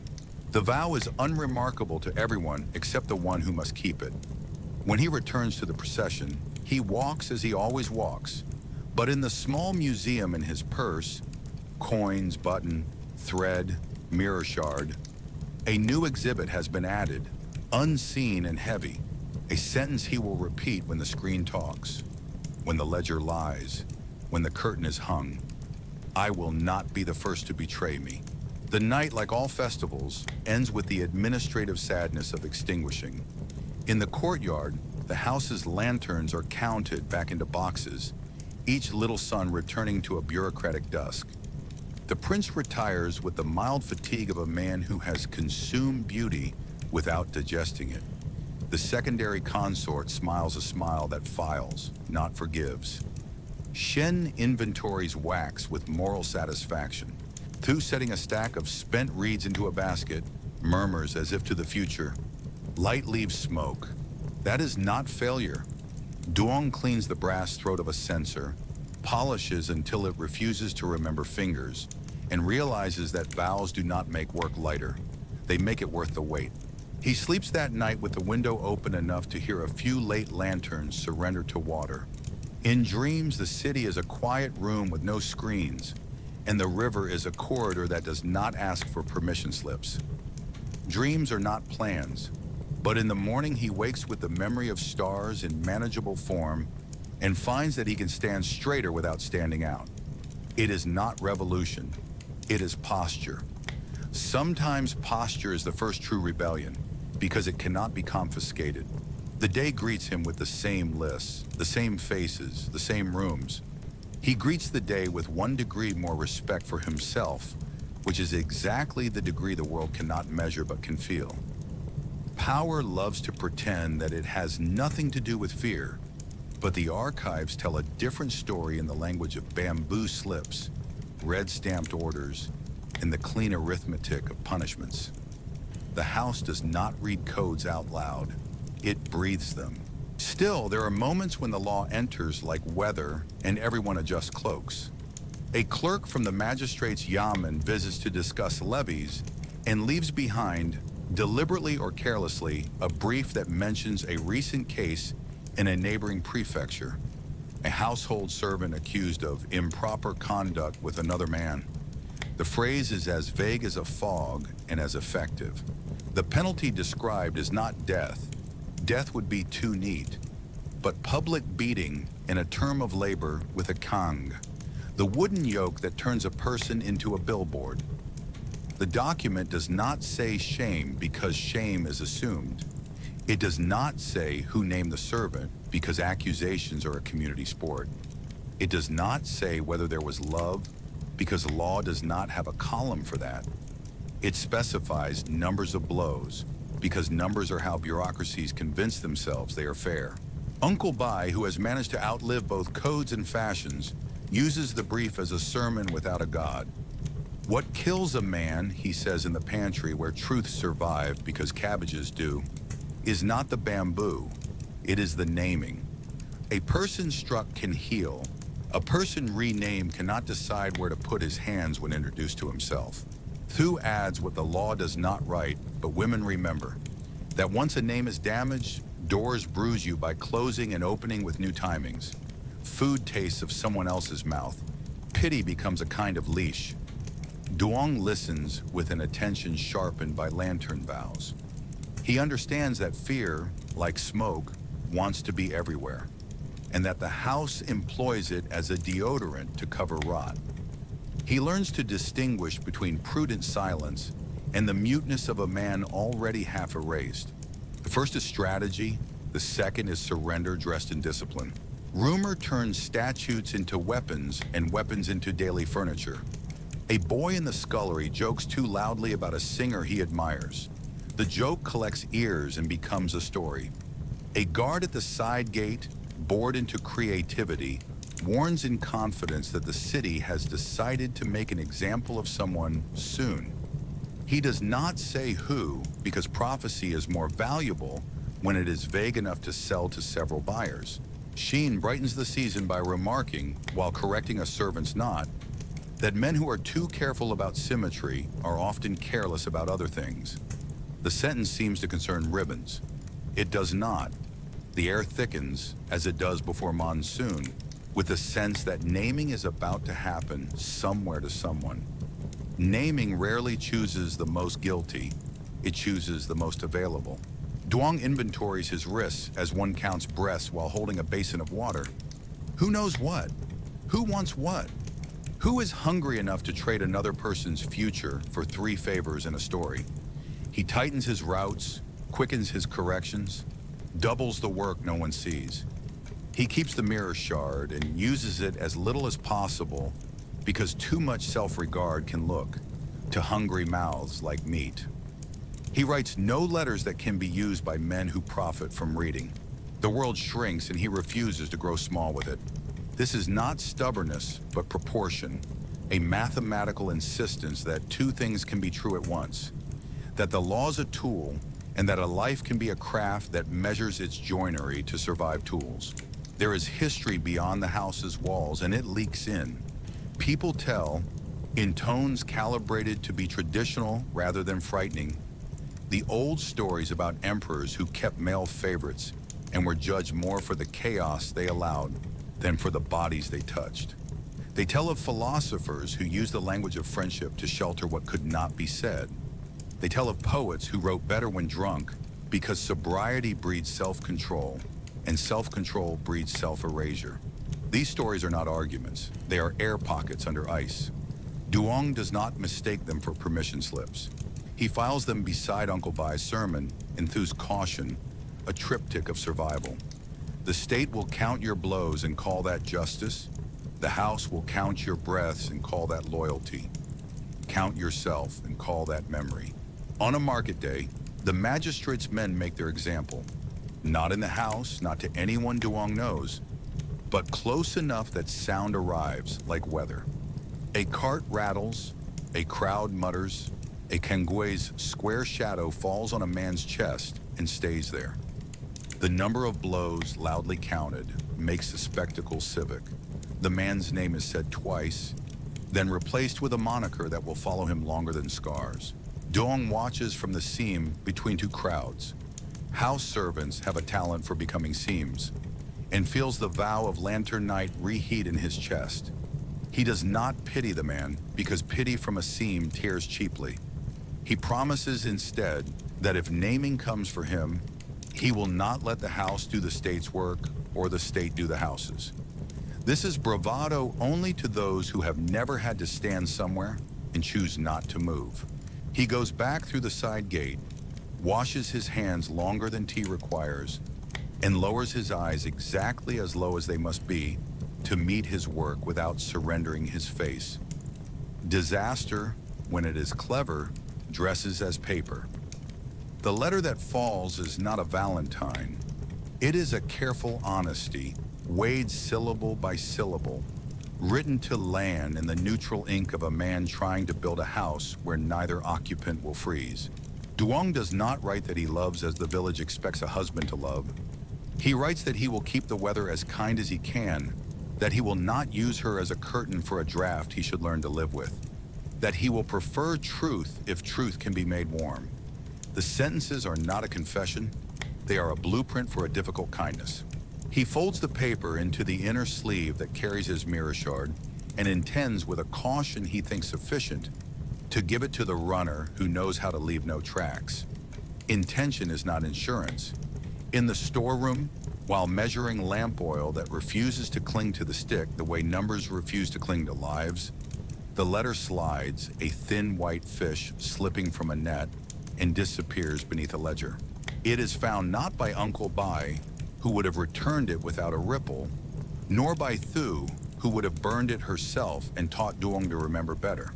The vow is unremarkable to everyone except the one who must keep it. When he returns to the procession, he walks as he always walks, but in the small museum in his purse, coins, button, thread, mirror shard, a new exhibit has been added, unseen and heavy, a sentence he will repeat when the screen talks, when the ledger lies, when the curtain is hung. I will not be the first to betray me. The night, like all festivals, ends with the administrative sadness of extinguishing. In the courtyard, the house's lanterns are counted back into boxes, each little sun returning to a bureaucratic dusk. The prince retires with the mild fatigue of a man who has consumed beauty without digesting it. The secondary consort smiles a smile that files, not forgives. Shen inventories wax with moral satisfaction. Thu, setting a stack of spent reeds into a basket, murmurs as if to the future, "Light leaves smoke. That is not failure." Duong cleans the brass throat of a censer, polishes until it refuses to remember fingers, and realizes that vows do not make work lighter. They make it worth the wait. He sleeps that night with the window open enough to hear a few late lanterns surrender to water. In dreams, the city is a quiet room with no screens, and the river is a corridor that does not ask for permission slips. Dreams are not plans, but in the morning he wakes with the memory of stars in manageable form and finds that he can stand straighter without standing out. It is not revolution, it is posture. Sometimes posture is the first true rebellion, because it cannot be confiscated. The day greets him with the same lists, the same faces, the same rooms. He greets the day with 1 degree more respect for himself, which is exactly the degree the world cannot measure but can feel. Power loves to pretend that it has nothing to do with fear, but the archives tell a different story in the language of bamboo slips, red stamped orders, and the clean arithmetic of punishments. The house does not read codes out loud, it breathes them. Still, there are moments when the law enters like weather and everyone adjusts cloaks. A clerk from the magistrate's yamen visits to discuss levies and leaves behind, deliberately or carelessly, a brief that mentions a recent case in a neighboring prefecture, a household servant accused of improper conduct with another man. The phrase is as vague as a fog and as effective. The penalty described is not death. Death would be too neat, but public beating in a term of labor with a kang, the wooden yoke that turns a person into a billboard. The document does not say shame because shame is assumed. It does not say who named the servant because accusations are a community sport. It does not say whether there was love, because law does not have a column for that. It specifies numbers of blows, because numbers are how bureaucracies convince themselves they are fair. Uncle Bai, who has managed to outlive both codes and fashions, uses the brief as a sermon without a god. What kills a man, he says in the pantry where truths survive because cabbages do, is not the bamboo, it is the naming. A person struck can heal. A person renamed cannot decide where to put his hands when introduced to himself. Thu adds what the law does not write, but women remember, that once a name is damaged, doors bruise you by closing and opening with new timings. Food tastes of someone else's mouth. Pity becomes a kind of leash. Duong listens with an attention sharpened by lantern vows. He understands that fear, like smoke, wants to be everywhere, and that the house employs it as a deodorant to cover rot. He learns to distinguish between prudent silence and the muteness of a man already half erased. The first is strategy, the second is surrender dressed in discipline. Rumor turns statutes into weapons and weapons into daily furniture. A boy in the scullery jokes too loudly about a singer he admires. The joke collects ears and becomes a story. A guard at the side gate, bored into creativity, warns in confidence that the city has decided to make an example of someone soon. He does not say who, because prophecy is more valuable when it is vague enough to sell to several buyers. Sheen brightens the season by remarking, while correcting a servant's nod, that men who are too careful about symmetry are often careless about other things. The sentence seems to concern ribbons. It does not. The air thickens, as it does before monsoon, with the sense that naming is about to happen somewhere to someone. Naming rarely chooses the most guilty, it chooses the most available. Duong inventories his wrists as one counts breaths while holding a basin of water. Who knows what? Who wants what? Who is hungry enough to trade another person's future for 3 favors and a story? He tightens his routes, quickens his corrections, doubles the work no one sees. He keeps the mirror shard and uses it as little as possible because too much self-regard can look to hungry mouths like meat. He writes no letters that can be used by men who profit from reading. The world shrinks and he refuses to grow small with it. This is not stubbornness, but proportion, a mathematical insistence that 2 things can be true at once, that the law's a tool and that a life can be a craft that measures its joinery to survive tools. There is history beyond the house's walls, and it leaks in. People tell, in tones calibrated to be traditional rather than frightening, the old stories about emperors who kept male favorites and were judged more for the chaos they allowed than for the bodies they touched. They tell of philosophers who used the language of friendship to shelter what could not be said. They tell of poets who wrote better when drunk because sobriety breeds self-control, and self-control breeds self-erasure. These stories are not arguments. They are air pockets under ice. Duong does not mistake them for permission slips. He files them beside Uncle Bai's sermon, enthused caution, a triptych of survival. The state will count your blows and call that justice. The house will count your breaths and call that loyalty. Count yourself and call that memory. On a market day, the magistrate's men make their example. Not in the house, not to anyone Duong knows, but close enough that sound arrives like weather. A cart rattles, a crowd mutters, a cangue's square shadow falls on a man's chest and stays there. The number of blows, loudly counted, makes the spectacle civic. The man's name is said twice, then replaced with a moniker that will follow him longer than scars. Duong watches from the seam between 2 crowds. House servants have a talent for becoming seams, and feels the vow of lantern night reheat in his chest. He does not pity the man, because pity from a seam tears cheaply. He promises instead that if naming comes for him, he will not let the house do the state's work or the state do the house's. This is bravado only to those who have never had to stand somewhere and choose not to move. He goes back through the side gate, washes his hands longer than tea requires, and lowers his eyes exactly as low as they must be to meet his work without surrendering his face. Disaster, when it is clever, dresses as paper. The letter that falls is not a valentine. It is a careful honesty, weighed syllable by syllable, written to land in the neutral ink of a man trying to build a house where neither occupant will freeze. Duong does not write that he loves as the village expects a husband to love. He writes that he will keep the weather as kind as he can, that he will not use her as a curtain for a draft he should learn to live with, that he will prefer truth if truth can be made warm. The sentences are not a confession, they are a blueprint for a difficult kindness. He folds the paper into the inner sleeve that carries his mirror shard and intends, with a caution he thinks sufficient, to give it to the runner who knows how to leave no tracks. Intention is not insurance. In the storeroom, while measuring lamp oil that refuses to cling to the stick the way numbers refuse to cling to lives, the letter slides, a thin white fish slipping from a net, and disappears beneath a ledger. It is found not by Uncle Bai, who would have returned it without a ripple, nor by Thu, who would have burned it herself and taught Duong to remember better.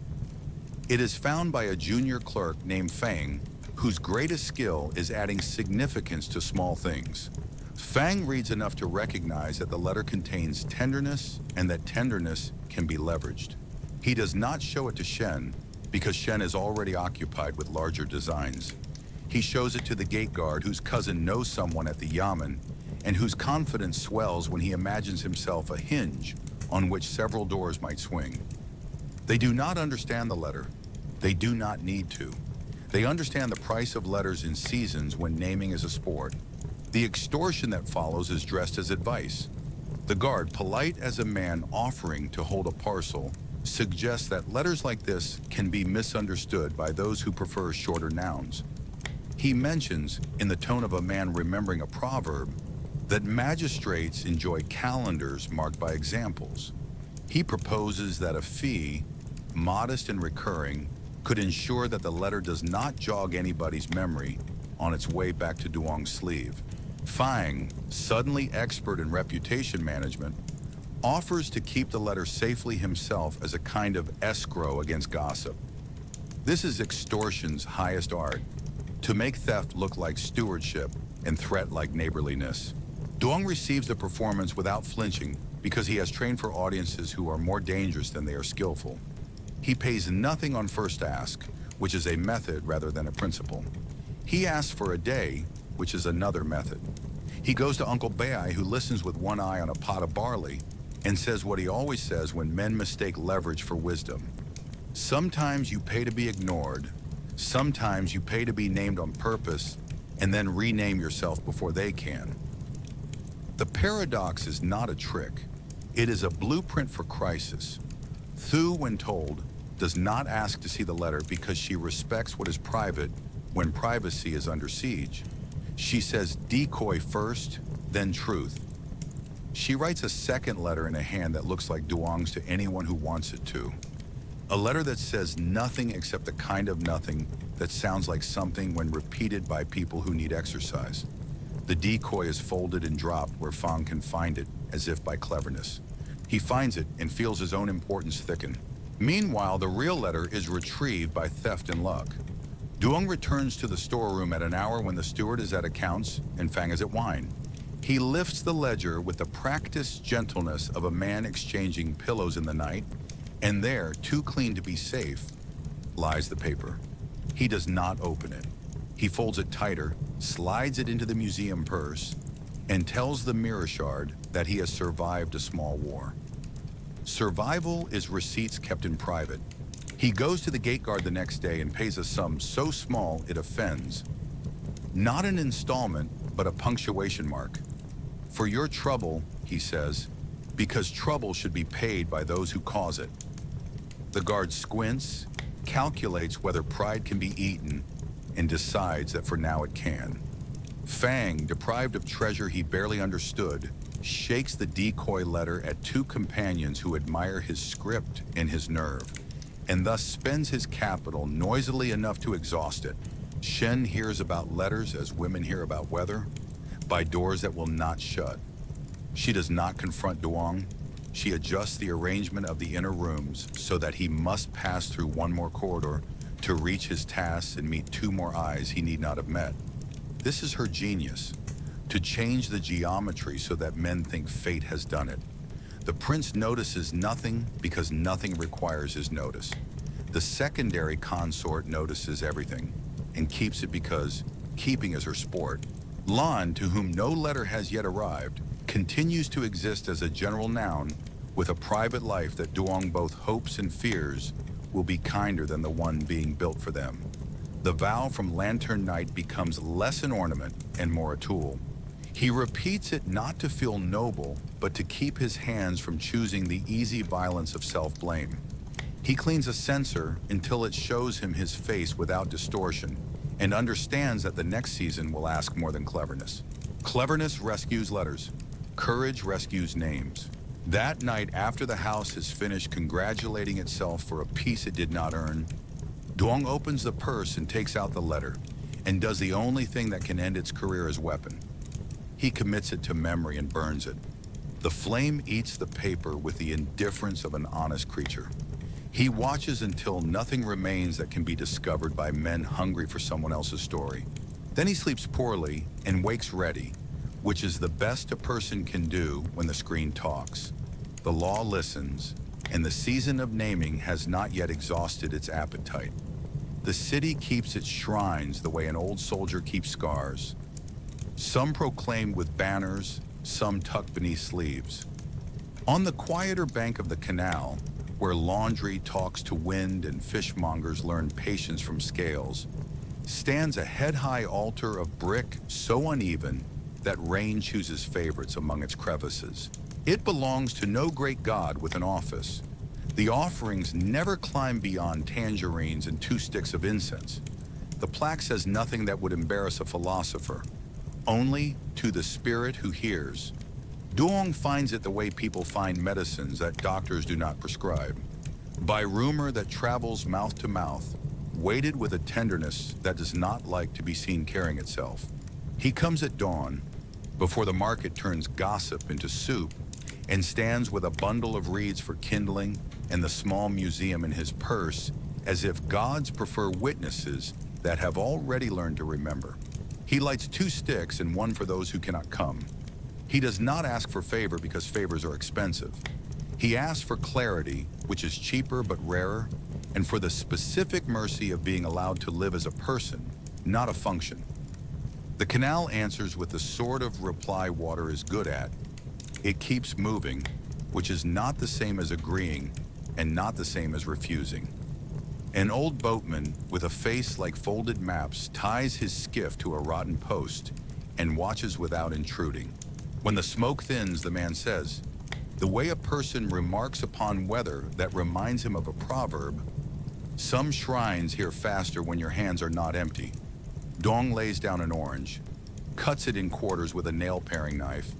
It is found by a junior clerk named Fang, whose greatest skill is adding significance to small things. Fang reads enough to recognize that the letter contains tenderness and that tenderness can be leveraged. He does not show it to Shen because Shen is already occupied with larger designs. He shows it to the gate guard whose cousin knows someone at the Yamen and whose confidence swells when he imagines himself a hinge on which several doors might swing. They do not understand the letter. They do not need to. They understand the price of letters in seasons when naming is a sport. The extortion that follows is dressed as advice. The guard, polite as a man offering to hold a parcel, suggests that letters like this can be misunderstood by those who prefer shorter nouns. He mentions, in the tone of a man remembering a proverb, that magistrates enjoy calendars marked by examples. He proposes that a fee, modest and recurring, could ensure that the letter does not jog anybody's memory on its way back to Duong's sleeve. Fang, suddenly expert in reputation management, offers to keep the letter safely himself as a kind of escrow against gossip. This is extortion's highest art, to make theft look like stewardship and threat like neighborliness. Duong receives the performance without flinching because he has trained for audiences who are more dangerous than they are skillful. He pays nothing on first ask, which is a method rather than a principle. He asks for a day, which is another method. He goes to Uncle Bai, who listens with one eye on a pot of barley, and says what he always says when men mistake leverage for wisdom. Sometimes you pay to be ignored, sometimes you pay to be named on purpose, and then rename yourself before they can. The paradox is not a trick. It is a blueprint for crisis. Thu, when told, does not ask to see the letter because she respects what is private when privacy is under siege. She says decoy first, then truth. She writes a second letter in a hand that looks like Duong's to anyone who wants it to. A letter that says nothing except the kind of nothing that sounds like something when repeated by people who need exercise. The decoy is folded and dropped where Fang can find it, as if by cleverness. He finds it and feels his own importance thicken. Meanwhile, the real letter is retrieved by theft and luck. Duong returns to the storeroom at an hour when the steward is at accounts and Fang is at wine. He lifts the ledger with the practiced gentleness of a man exchanging pillows in the night, and there, too clean to be safe, lies the paper. He does not open it. He folds it tighter, slides it into the museum purse, and tells the mirror shard that he has survived a small war. Survival is receipts kept in private. He goes to the gate guard the next day and pays a sum so small it offends. Not an installment, but a punctuation mark. For your trouble, he says, because trouble should be paid by those who cause it. The guard squints, calculates whether pride can be eaten, and decides that for now it can. Fang, deprived of treasure he barely understood, shakes the decoy letter at two companions who admire his script and his nerve, and thus spends his capital noisily enough to exhaust it. Shen hears about letters as women hear about weather, by doors that will not shut. She does not confront Duong. she adjusts the arrangement of the inner rooms so that he must pass through one more corridor to reach his tasks and meet two more eyes he need not have met. This is her genius, to change the geometry so that men think fate has done it. The prince notices nothing because nothing requires his notice. The secondary consort notices everything and keeps it because keeping is her sport. Lan, to whom no letter has yet arrived, continues to exist as a general noun with a private life that Duong both hopes and fears will be kinder than the one being built for them. The vow from Lantern Night becomes less an ornament and more a tool. He repeats it not to feel noble, but to keep his hands from choosing the easy violence of self-blame. He cleans a censer until it shows him his face without distortion, and understands that the next season will ask more than cleverness. Cleverness rescues letters. Courage rescues names. That night, after the house is finished congratulating itself for a peace it did not earn, Duong opens the purse and takes out the letter, and does the only thing that can end its career as weapon. He commits it to memory and burns it. The flame eats the paper with the indifference of an honest creature. He watches until nothing remains that can be discovered by men hungry for someone else's story. Then he sleeps poorly and wakes ready, which is the best a person can do when the screen talks. The law listens, and the season of naming has not yet exhausted its appetite. The city keeps its shrines the way an old soldier keeps scars. Some proclaimed with banners, some tucked beneath sleeves. On the quieter bank of the canal, where laundry talks to wind and fishmongers learn patience from scales, stands a head-high altar of brick so uneven that rain chooses favorites among its crevices. It belongs to no great god with an office. The offerings never climb beyond tangerines and 2 sticks of incense. The plaque says nothing that would embarrass a philosopher, only to the spirit who hears. Duong finds it the way people find medicines that doctors do not prescribe, by rumor that travels mouth to mouth, weighted with a tenderness that does not like to be seen carrying itself. He comes at dawn, before the market turns gossip into soup, and stands with a bundle of reeds for kindling and the small museum in his purse, as if gods prefer witnesses that have already learned to remember. He lights 2 sticks and one for those who cannot come. He does not ask for favor because favors are expensive. He asks for clarity, which is cheaper but rarer, and for the specific mercy of being allowed to live as a person, not a function. The canal answers with the sort of reply water is good at. It keeps moving, which is not the same as agreeing and not the same as refusing. An old boatman with a face like folded maps ties his skiff to a rotten post and watches without intruding. When the smoke thins, the man says, the way a person remarks upon weather that reminds him of a proverb, some shrines hear faster when your hands are not empty. Dong lays down an orange, cuts it in quarters with a nail-paring knife,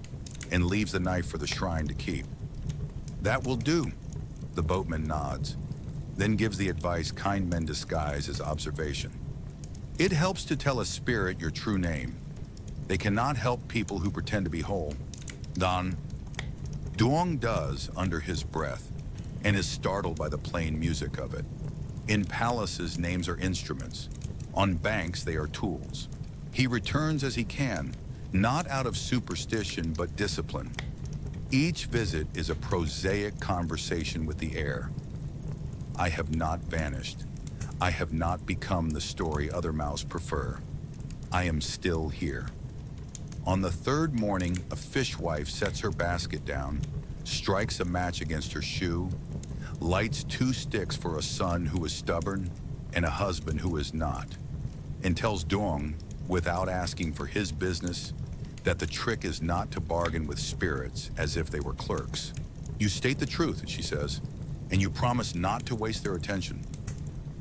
and leaves the knife for the shrine to keep. That will do, the boatman nods, then gives the advice kind men disguise as observation. It helps to tell a spirit your true name. They cannot help people who pretend to be whole. Dan. Duong does under his breath, and is startled by the plain music of it. In palaces, names are instruments. On banks, they are tools. He returns as he can, not out of superstition, but discipline. Each visit is a prosaic conversation with the air. I have not vanished. I have not become the story other mouths prefer. I am still here. On the 3rd morning, a fishwife sets her basket down, strikes a match against her shoe, lights 2 sticks for a son who is stubborn and a husband who is not, and tells Duong, without asking for his business, that the trick is not to bargain with spirits as if they were clerks. You state the truth, she says, and you promise not to waste their attention.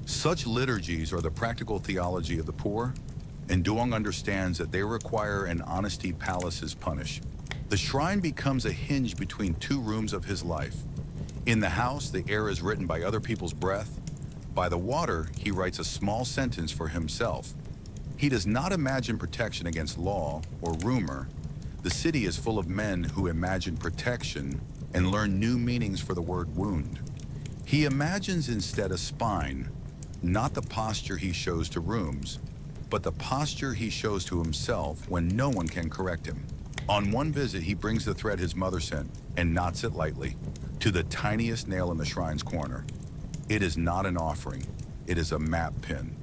Such liturgies are the practical theology of the poor, and Duong understands that they require an honesty palaces punish. The shrine becomes a hinge between 2 rooms of his life. In the house, the air is written by other people's breath. By the water, he writes a small sentence for himself. He does not imagine protection against law or rumor. The city is full of men who imagine protection and learn new meanings for the word wound. He imagines instead a spine, not the posture he shows to rooms, but the posture he shows to himself when no one can correct him. On one visit, he brings the thread his mother sent and knots it lightly to the tiniest nail in the shrine's corner. It is not an offering, it is a map pin.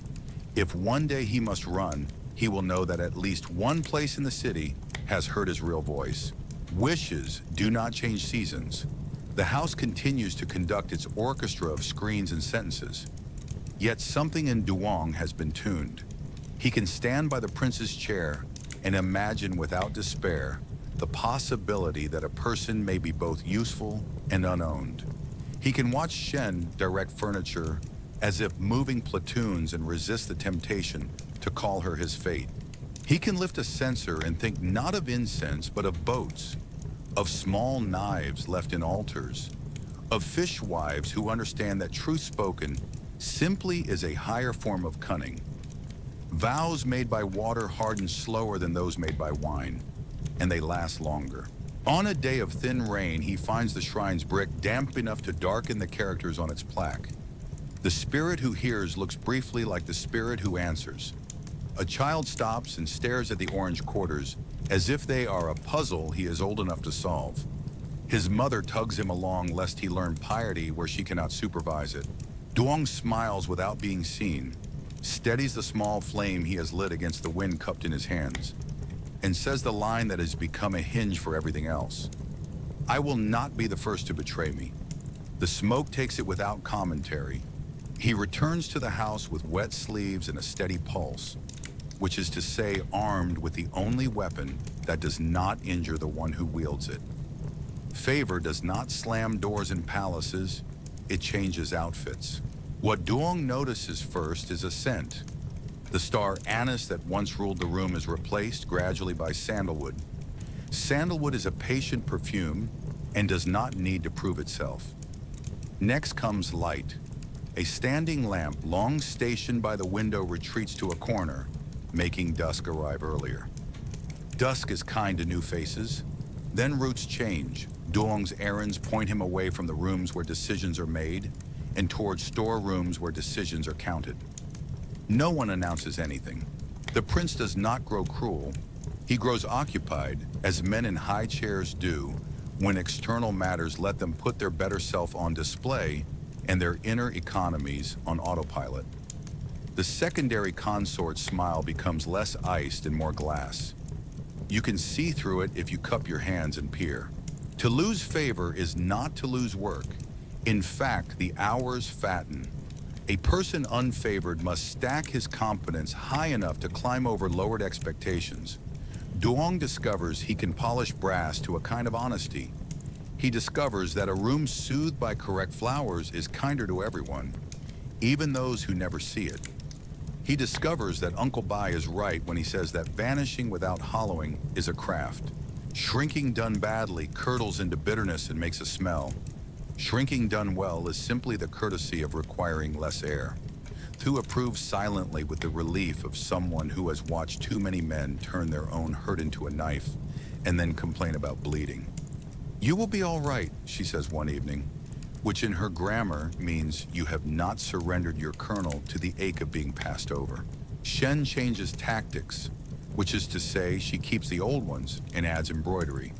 If one day he must run, he will know that at least one place in the city has heard his real voice. Wishes do not change seasons. The house continues to conduct its orchestra of screens and sentences. Yet something in Duong has been tuned. He can stand by the prince's chair and imagine without despair the possibility that a person may be both useful and unowned. He can watch Shen direct furniture as if moving platoons and resist the temptation to call her his fate. He can lift a censer and think not of incense but of boats, of small knives left in altars, of fishwives who understand that truth spoken simply is a higher form of cunning. Vows made by water harden slower than those made by wine, and they last longer. On a day of thin rain, he finds the shrine's brick damp enough to darken the characters on its plaque. The spirit who hears looks briefly like the spirit who answers. A child stops and stares at the orange quarters as if they are a puzzle he is old enough to solve. His mother tugs him along lest he learn piety where she cannot supervise it. Duong smiles without being seen, steadies the small flame he has lit against the wind cupped in his hands, and says the line that has become a hinge for everything else. I will not be the first to betray me. The smoke takes it without commentary. He returns to the house with wet sleeves and a steady pulse, which is to say armed with the only weapon that does not injure the one who wields it. Favor does not slam doors in palaces, it changes outfits. What Duong notices first is a scent. The star anise that once ruled the room is replaced gradually by sandalwood. Sandalwood is a patient perfume and does not need to prove itself. Next comes light. A standing lamp long stationed by the window retreats to a corner, making dusk arrive earlier. Dusk is kind to new faces. Then routes change. Duong's errands point him away from the rooms where decisions are made and towards storerooms where decisions are counted. No one announces anything. The prince does not grow cruel. He grows occupied, as men in high chairs do, when external matters let them put their better self on display and their inner economies on autopilot. The secondary consort's smile becomes less iced and more glass. You can see through it if you cup your hands and peer. To lose favor is not to lose work. In fact, the hours fatten. A person unfavored must stack his competence high enough to climb over lowered expectations. Duong discovers he can polish brass to a kind of honesty. He discovers that a room soothed by correct flowers is kinder to everyone, even those who never see it. He discovers that Uncle Bai is right when he says that vanishing without hollowing is a craft. Shrinking done badly curdles into bitterness and makes a smell. Shrinking done well is simply the courtesy of requiring less air. Thu approves silently with the relief of someone who has watched too many men turn their own hurt into a knife and then complain about bleeding. You will be all right, she says one evening, which in her grammar means you have not surrendered your kernel to the ache of being passed over. Shen changes tactics, which is to say she keeps the old ones and adds embroidery.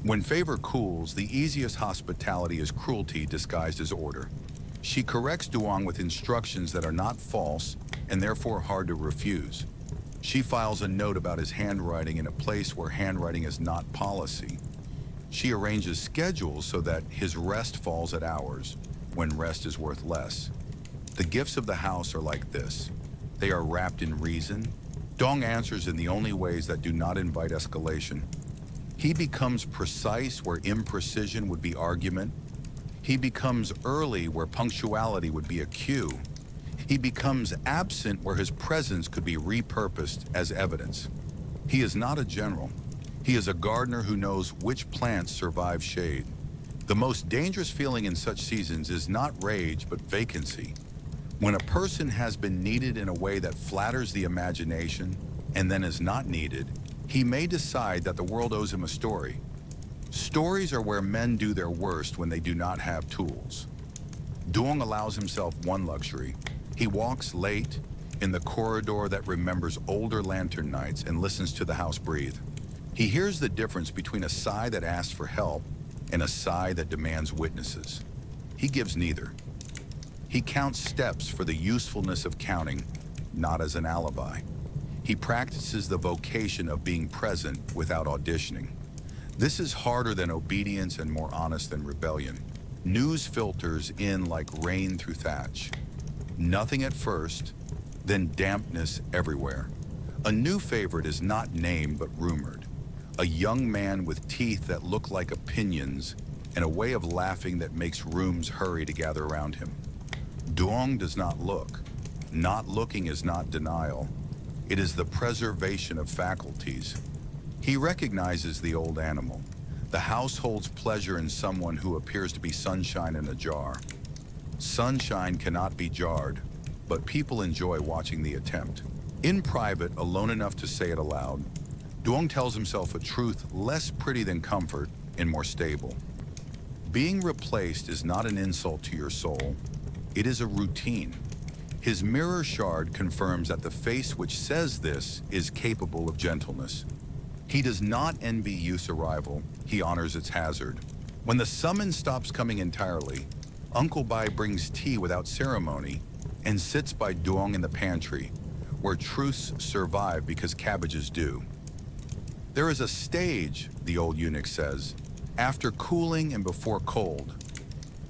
When favor cools, the easiest hospitality is cruelty disguised as order. She corrects Duong with instructions that are not false and therefore hard to refuse. She files a note about his handwriting in a place where handwriting is not policy. She arranges schedules so that his rest falls at hours, when rest is worth less. The gifts of the house are like this. They are wrapped in reason. Dong answers in the only ways that do not invite escalation. He becomes precise where imprecision would be argument. He becomes early where punctuality would be a cue. He becomes absent where his presence could be repurposed as evidence. He is not a general. He is a gardener who knows which plants survive shade. The most dangerous feeling in such seasons is not rage, but vacancy. When a person has been needed in a way that flatters the imagination and then is not needed, he may decide that the world owes him a story. Stories are where men do their worst when they do not have tools. Duong allows himself one luxury. He walks late in the corridor that remembers older lantern nights and listens to the house breathe. He hears the difference between a sigh that asks for help and a sigh that demands witnesses. He gives neither. He counts steps for the usefulness of counting, not as an alibi. He practices the vocation of being present without auditioning. This is harder than obedience and more honest than rebellion. News filters in like rain through thatch. Nothing at first, then dampness everywhere. A new favorite is not named but rumored. A young man with teeth that look like opinions and a way of laughing that makes rooms hurry to gather around him. Duong does not look. Not looking is not denial. It is the preservation of faculties. He recognizes the old animal. The house holds pleasure in someone who appears to be sunshine in a jar. Sunshine cannot be jarred, but people enjoy watching the attempt. In private, alone enough to say it aloud, Duong tells himself a truth less pretty than comfort and more stable. Being replaced is not an insult to your soul. It is a routine. His mirror shard confirms that the face which says this is capable of gentleness. He does not envy youth's arrival. He honors its hazard. When the summons stops coming entirely, Uncle Bai brings tea without ceremony and sits by Duong in the pantry, where truths survive because cabbages do. There is a stage, the old eunuch says, after cooling and before cold.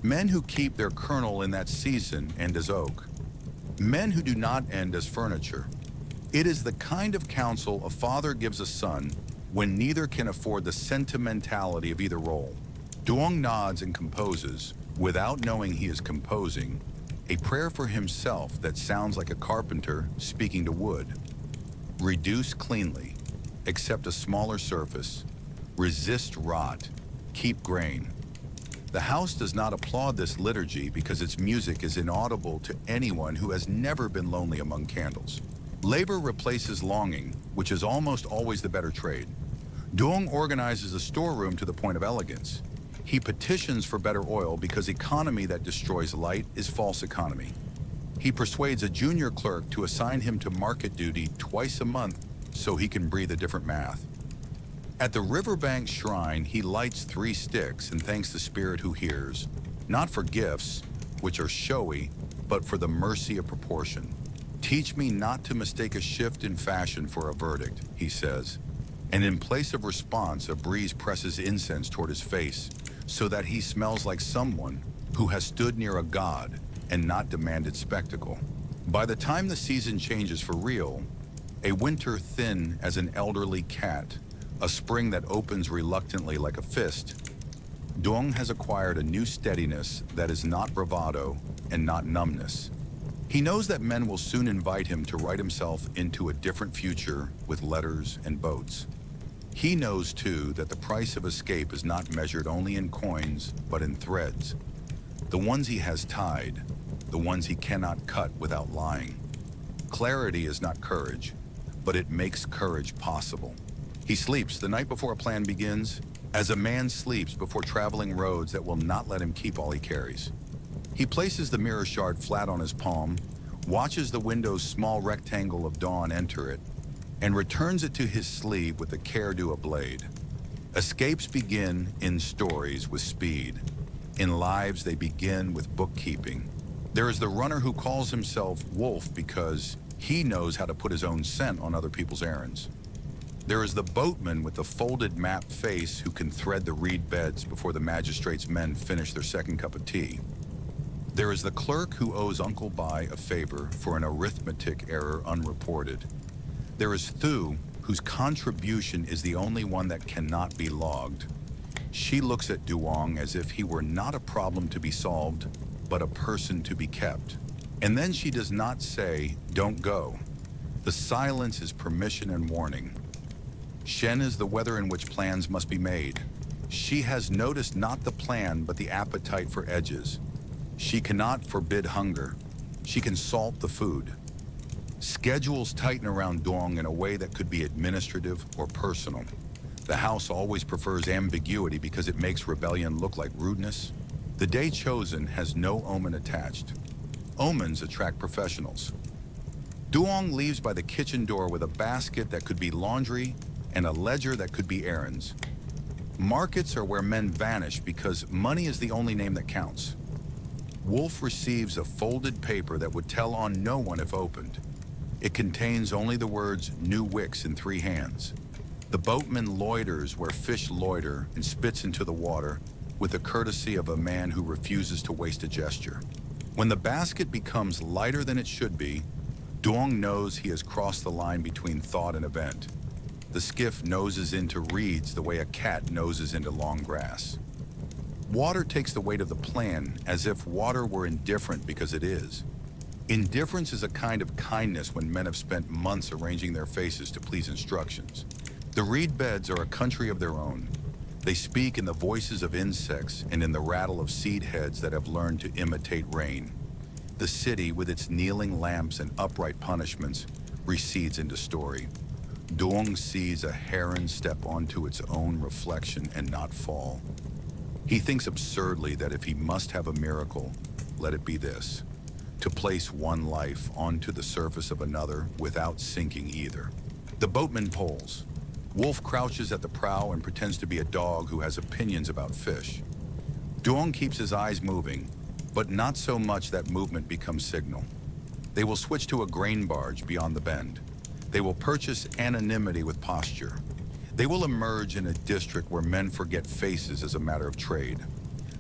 Men who keep their kernel in that season end as oak. Men who do not end as furniture. It is the kind of counsel a father gives a son when neither can afford the sentimentality of either role. Duong nods and composes, without knowing he is composing, a prayer for himself that sounds like a carpenter speaking to wood. Reduce cleanly, accept a smaller surface, resist rot, keep grain. The house does not applaud this liturgy because its music is inaudible to anyone who has never been lonely among candles. Labor replaces longing, which is almost always the better trade. Duong organizes a storeroom to the point of elegance. He petitions for better oil because economy that destroys light is false economy. He persuades a junior clerk to assign him to market duty twice a month so he can breathe a different math. At the riverbank shrine, he lights 3 sticks and thanks the spirit who hears, not for gifts, which are showy, but for the mercy of proportion. Teach me not to mistake a shift in fashion for a verdict, he says. And in place of response, a breeze presses incense toward his face so that he smells like someone who has stood near a god and not demanded spectacle. By the time the season changes for real, a winter thin as an elderly cat, a spring that opens reluctantly like a fist, Duong has acquired a new steadiness that is not bravado and not numbness. He knows that men will soon invite him to write himself into a different future with letters and boats. He knows, too, that the price of escape is not measured only in coins, but in threads. The ones he has tied, the ones he cannot cut without lying. Clarity is not courage, but it makes courage possible. He sleeps the night before a plan begins, as a man sleeps before traveling roads that will not let him keep all he carries. He places the mirror shard flat on his palm, watches the window's small rectangle of dawn enter it, and returns it to his sleeve with the care due a blade. Escapes begin in stories with speed. In lives, they begin with bookkeeping. There is the runner who calls himself Wolf because he knows how to put his own scent on other people's errands. There is the boatman with the folded map face who can thread the reed beds before the magistrate's men finish their second cup of tea. There is the clerk who owes Uncle Bai a favor for an arithmetic error unreported. There is Thu, whose contribution is the only one that cannot be logged. She looks at Duong as if he were not a problem to be solved, but a person to be kept. And then she does not say, "Don't go." The silence is permission and warning. Shen is the weather in which plans must be made. She has noticed not the plan, but the appetite for edges. She cannot forbid hunger. She can salt the food. Schedules tighten around Duong in a way that could be administrative or personal. The house always prefers ambiguity because it makes rebellion look like rudeness. The day chosen has no omen attached. Omens attract professionals. Duong leaves by the kitchen door with a basket that could be laundry and a ledger that could be errands. Markets are where men vanish because money is the only name that counts. Wolf receives a folded paper that would tell on no one if opened. It contains only the words "New Wicks" in 3 hands. The boatman loiters where fish loiter and spits into the water with the courtesy of a man who refuses to waste a gesture. When the basket becomes lighter than it should be, Duong knows he has crossed the line between thought and event. The skiff noses into reeds the way a cat noses into long grass. Water takes the weight of the plan as if water were indifferent because it is. Indifference is a kind of kindness when men have spent months arranging their faces to please instructions. The reed beds are a country of their own. They speak in the voices of insects and in the rattle of seed heads that have learned to imitate rain. The city, with its kneeling lamps and upright punishments, recedes into story. Duong sees a heron step onto its own reflection and not fall. He thinks absurdly that if he must have a miracle, let it be this: to place one life onto the surface of another without sinking either. The boatman pulls. Wolf crouches at the prow and pretends to be a dog who has opinions about fish. Duong keeps his eyes moving, but not so much that movement becomes signal. They will switch to a grain barge beyond the bend. They will purchase anonymity with posture. They will emerge in a district where men forget faces as a matter of trade.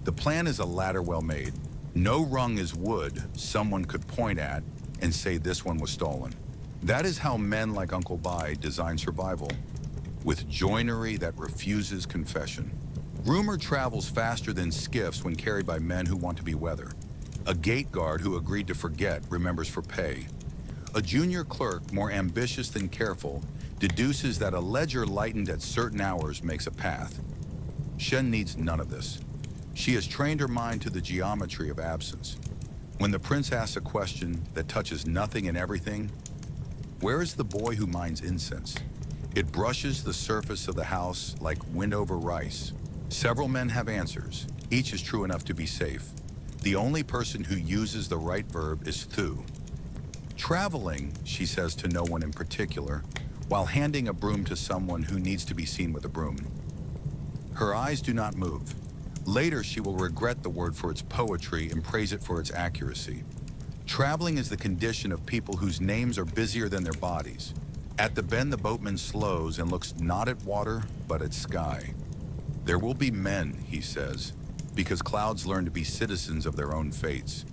The plan is a ladder well made. No rung is wood someone could point at and say this one was stolen. That is how men like Uncle Bai design survival, with joinery that refuses confession. Rumor travels faster than skiffs when carried by men who want to be weather. A gate guard who agreed to forget remembers for pay. A junior clerk, more ambitious than careful, deduces that a ledger lightened at certain hours makes a path. Shen needs none of this. She has trained her mind to the geometry of absence. When the prince asks a question that touches nothing and everything, where is the boy who mines incense? It brushes the surface of the house like wind over rice. Several men have answers. Each is true enough to be safe. The only person who uses the right verb is Thu. Traveling, she says to no one in particular, while handing a broom to someone who needs to be seen with a broom. Her eyes do not move. Later, she will regret the word for its poetry and praise it for its accuracy. Traveling is the condition of people whose names are busier than their bodies. At the bend, the boatman slows and looks not at water, but at sky. There will be men, he says, because clouds learn to be citizens of their own fates,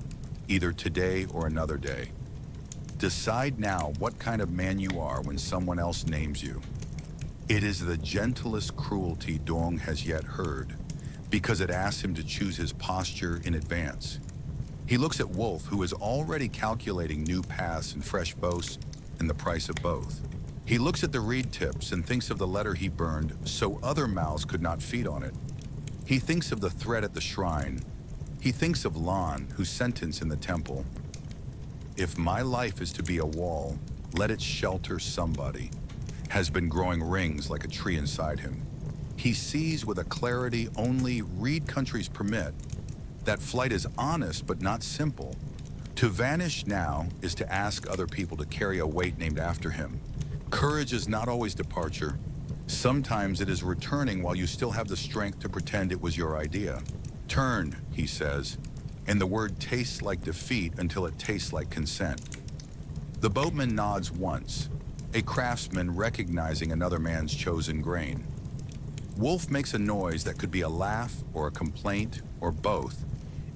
either today or another day. Decide now what kind of man you are when someone else names you. It is the gentlest cruelty Duong has yet heard, because it asks him to choose his posture in advance. He looks at Wolf, who is already calculating new paths and fresh boasts and the price of both. He looks at the reed tips and thinks of the letter he burned so other mouths could not feed on it. He thinks of the thread at the shrine. He thinks of Lan, whose sentence in the temple: "If my life is to be a wall, let it shelter somebody," has been growing rings like a tree inside him. He sees with a clarity only reed countries permit that flight is honest but not simple. To vanish now is to ask other people to carry a weight named after him. Courage is not always departure. Sometimes it is returning while you still have the strength to pretend it was your idea. Turn, he says, and the word tastes like defeat until it tastes like consent. The boatman nods once, a craftsman recognizing another man's chosen grain. Wolf makes a noise that could be a laugh or a complaint or both,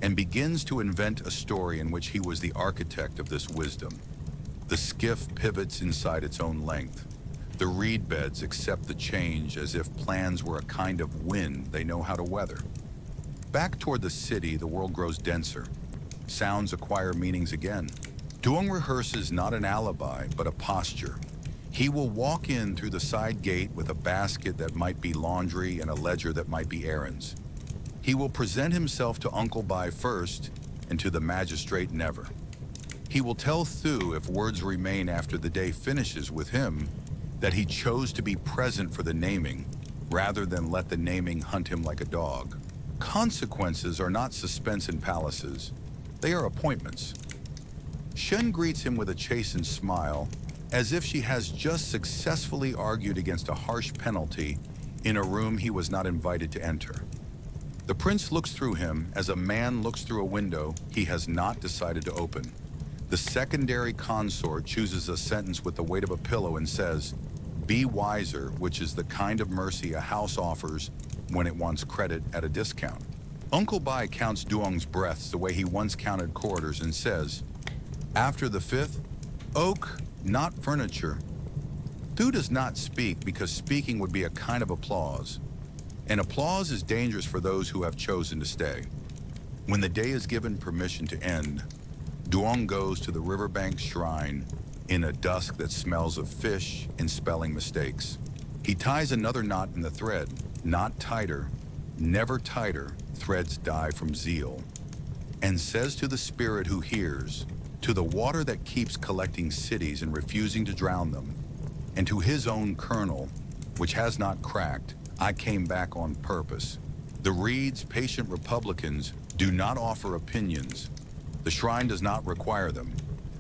and begins to invent a story in which he was the architect of this wisdom. The skiff pivots inside its own length. The reed beds accept the change as if plans were a kind of wind they know how to weather. Back toward the city, the world grows denser. Sounds acquire meanings again. Duong rehearses not an alibi, but a posture. He will walk in through the side gate with a basket that might be laundry and a ledger that might be errands. He will present himself to Uncle Bai first, and to the magistrate never. He will tell Thu, if words remain after the day finishes with him, that he chose to be present for the naming, rather than let the naming hunt him like a dog. Consequences are not suspense in palaces, they are appointments. Shen greets him with a chastened smile, as if she has just successfully argued against a harsh penalty in a room he was not invited to enter. The prince looks through him as a man looks through a window he has not decided to open. The secondary consort chooses a sentence with the weight of a pillow and says, "Be wiser," which is the kind of mercy a house offers when it wants credit at a discount. Uncle Bai counts Duong's breaths the way he once counted quarters and says, "After the fifth, oak, not furniture." Thu does not speak because speaking would be a kind of applause, and applause is dangerous for those who have chosen to stay. When the day is given permission to end, Duong goes to the riverbank shrine in a dusk that smells of fish and spelling mistakes. He ties another knot in the thread, not tighter, never tighter, threads die from zeal, and says to the spirit who hears, to the water that keeps collecting cities and refusing to drown them, and to his own kernel, which has not cracked, I came back on purpose. The reeds, patient Republicans, do not offer opinions. The shrine does not require them.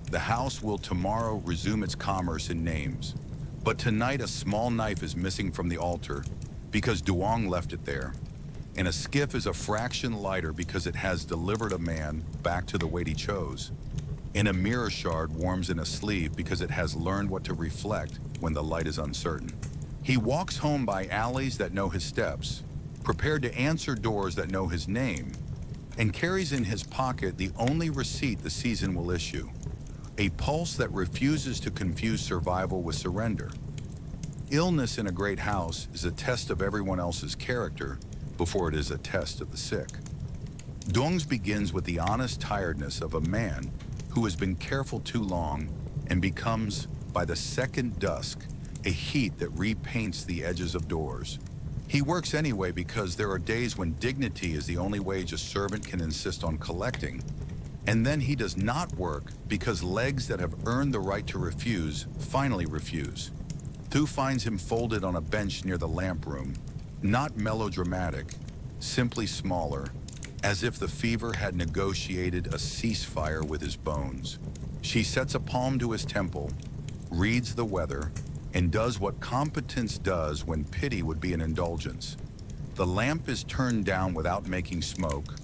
The house will tomorrow resume its commerce in names. But tonight a small knife is missing from the altar because Duong left it there. And a skiff is a fraction lighter because it has delivered a man back to the weight he chose. And a mirror shard warms in a sleeve because it has learned what to reflect when the light is uncertain. He walks home by alleys that know his steps, prepared to answer doors that know his name, and carries in his pocket the only receipt the season will issue, a pulse that refuses to confuse survival with surrender. Illness in a great house is a test of everyone else's character before it is a test of the sick. Duong's begins with the honest tiredness of a man who has been careful too long and becomes, by the second dusk, a heat that repaints the edges of doors. He works anyway because there are days when dignity is the only wage a servant can insist on collecting. And then he does not work because legs that have earned the right to refuse finally refuse. Thu finds him folded on a bench near the lamp room, not melodramatic, simply smaller, as if the fever had negotiated a ceasefire with his bones. She sets a palm to his temple, reads the weather, and does what competence does when pity would be an indulgence. The lamp is turned down without making smoke.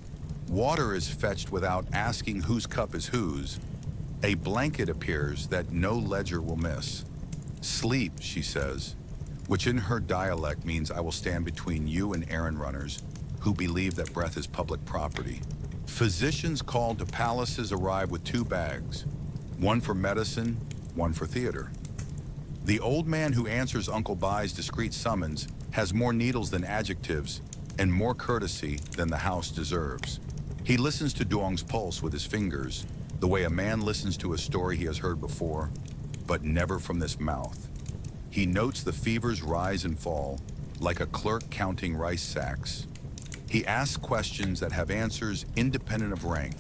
Water is fetched without asking whose cup is whose. A blanket appears that no ledger will miss. "Sleep," she says, which in her dialect means I will stand between you and errand runners who believe that breath is public property. Physicians called to palaces arrive with 2 bags, one for medicine, one for theater. The old man who answers Uncle Bai's discreet summons has more needles than adjectives and more courtesy than the house deserves. He listens to Duong's pulse with his fingers, the way a man listens to a story he has heard before, but never from this mouth. He notes the fever's rise and fall, like a clerk counting rice sacks. He asks questions that have answers independent of rank.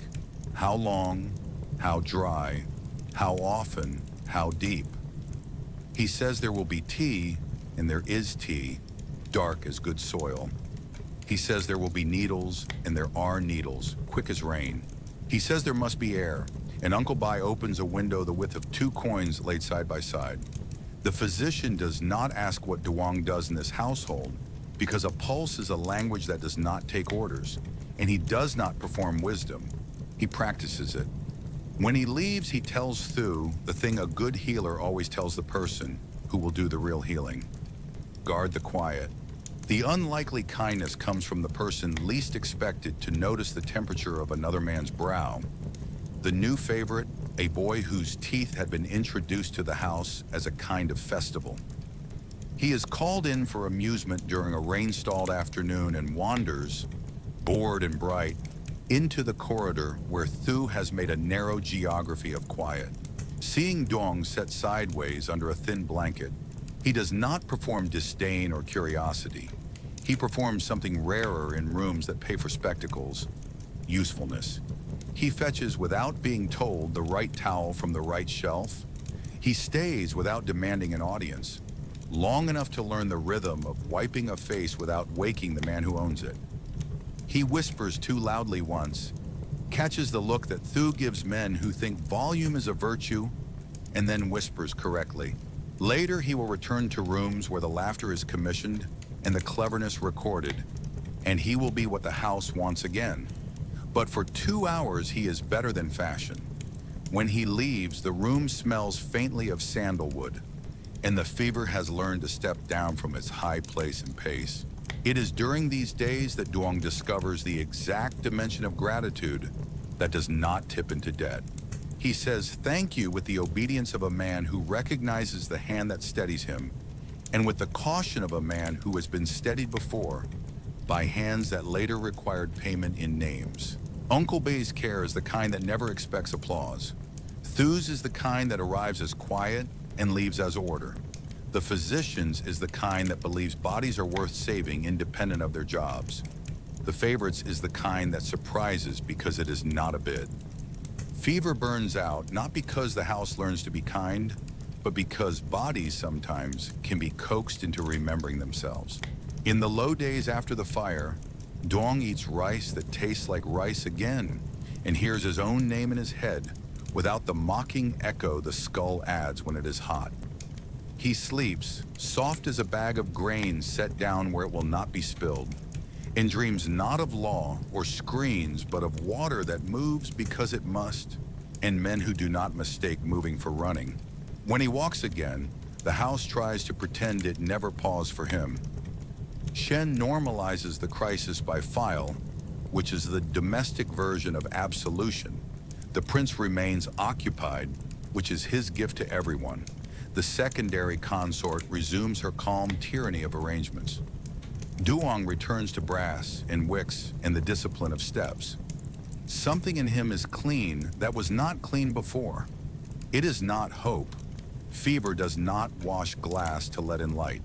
How long? How dry? How often? How deep? He says there will be tea, and there is tea, dark as good soil. He says there will be needles, and there are needles, quick as rain. He says there must be air, and Uncle Bai opens a window the width of 2 coins laid side by side. The physician does not ask what Duong does in this household, because a pulse is a language that does not take orders, and he does not perform wisdom. He practices it. When he leaves, he tells Thu the thing a good healer always tells the person who will do the real healing. Guard the quiet. The unlikely kindness comes from the person least expected to notice the temperature of another man's brow. The new favorite, a boy whose teeth had been introduced to the house as a kind of festival. He is called in for amusement during a rain-stalled afternoon and wanders, bored and bright, into the corridor where Thu has made a narrow geography of quiet. Seeing Duong set sideways under a thin blanket, he does not perform disdain or curiosity. He performs something rarer in rooms that pay for spectacles, usefulness. He fetches without being told the right towel from the right shelf. He stays without demanding an audience. long enough to learn the rhythm of wiping a face without waking the man who owns it. He whispers too loudly once, catches the look that Thu gives men who think volume is a virtue, and then whispers correctly. Later, he will return to rooms where the laughter is commissioned and the cleverness recorded, and he will be what the house wants again. But for 2 hours, he is better than fashion. When he leaves, the room smells faintly of sandalwood, and the fever has learned to step down from its high place and pace. It is during these days that Duong discovers the exact dimension of gratitude that does not tip into debt. He says thank you with the obedience of a man who recognizes the hand that steadies him, and with the caution of a man who has been steadied before by hands that later required payment in names. Uncle Bay's care is the kind that never expects applause. Thu's is the kind that arrives as quiet and leaves as order. The physician's is the kind that believes bodies are worth saving independent of their jobs. The favorite's is the kind that surprises because it is not a bid. Fever burns out not because the house learns to be kind, but because bodies sometimes can be coaxed into remembering themselves. In the low days after the fire, Duong eats rice that tastes like rice again and hears his own name in his head without the mocking echo the skull adds when it is hot. He sleeps, soft as a bag of grain set down where it will not be spilled, and dreams not of law or screens, but of water that moves because it must, and men who do not mistake moving for running. When he walks again, the house tries to pretend it never paused for him. Shen normalizes the crisis by file, which is the domestic version of absolution. The prince remains occupied, which is his gift to everyone. The secondary consort resumes her calm tyranny of arrangements. Duong returns to brass and wicks and the discipline of steps. Something in him is clean that was not clean before. It is not hope. Fever does not wash glass to let in light.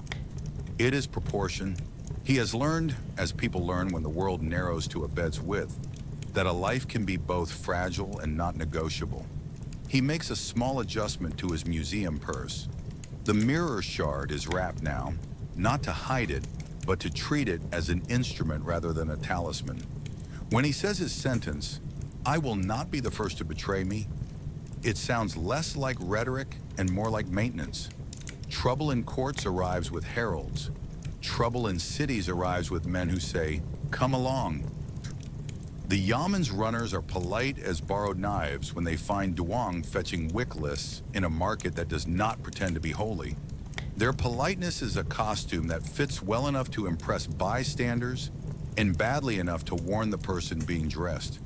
It is proportion. He has learned, as people learn when the world narrows to a bed's width, that a life can be both fragile and not negotiable. He makes a small adjustment to his museum purse. The mirror shard is wrapped now, not to hide it, but to treat it as an instrument rather than a talisman. When he says his sentence, "I will not be the first to betray me," it sounds less like rhetoric and more like maintenance. Trouble in courts arrives with heralds. Trouble in cities arrives with men who say, "Come along." The Yaman's runners are polite as borrowed knives when they find Duong fetching wick lists in a market that does not pretend to be holy. Their politeness is a costume that fits well enough to impress bystanders and badly enough to warn the person being dressed.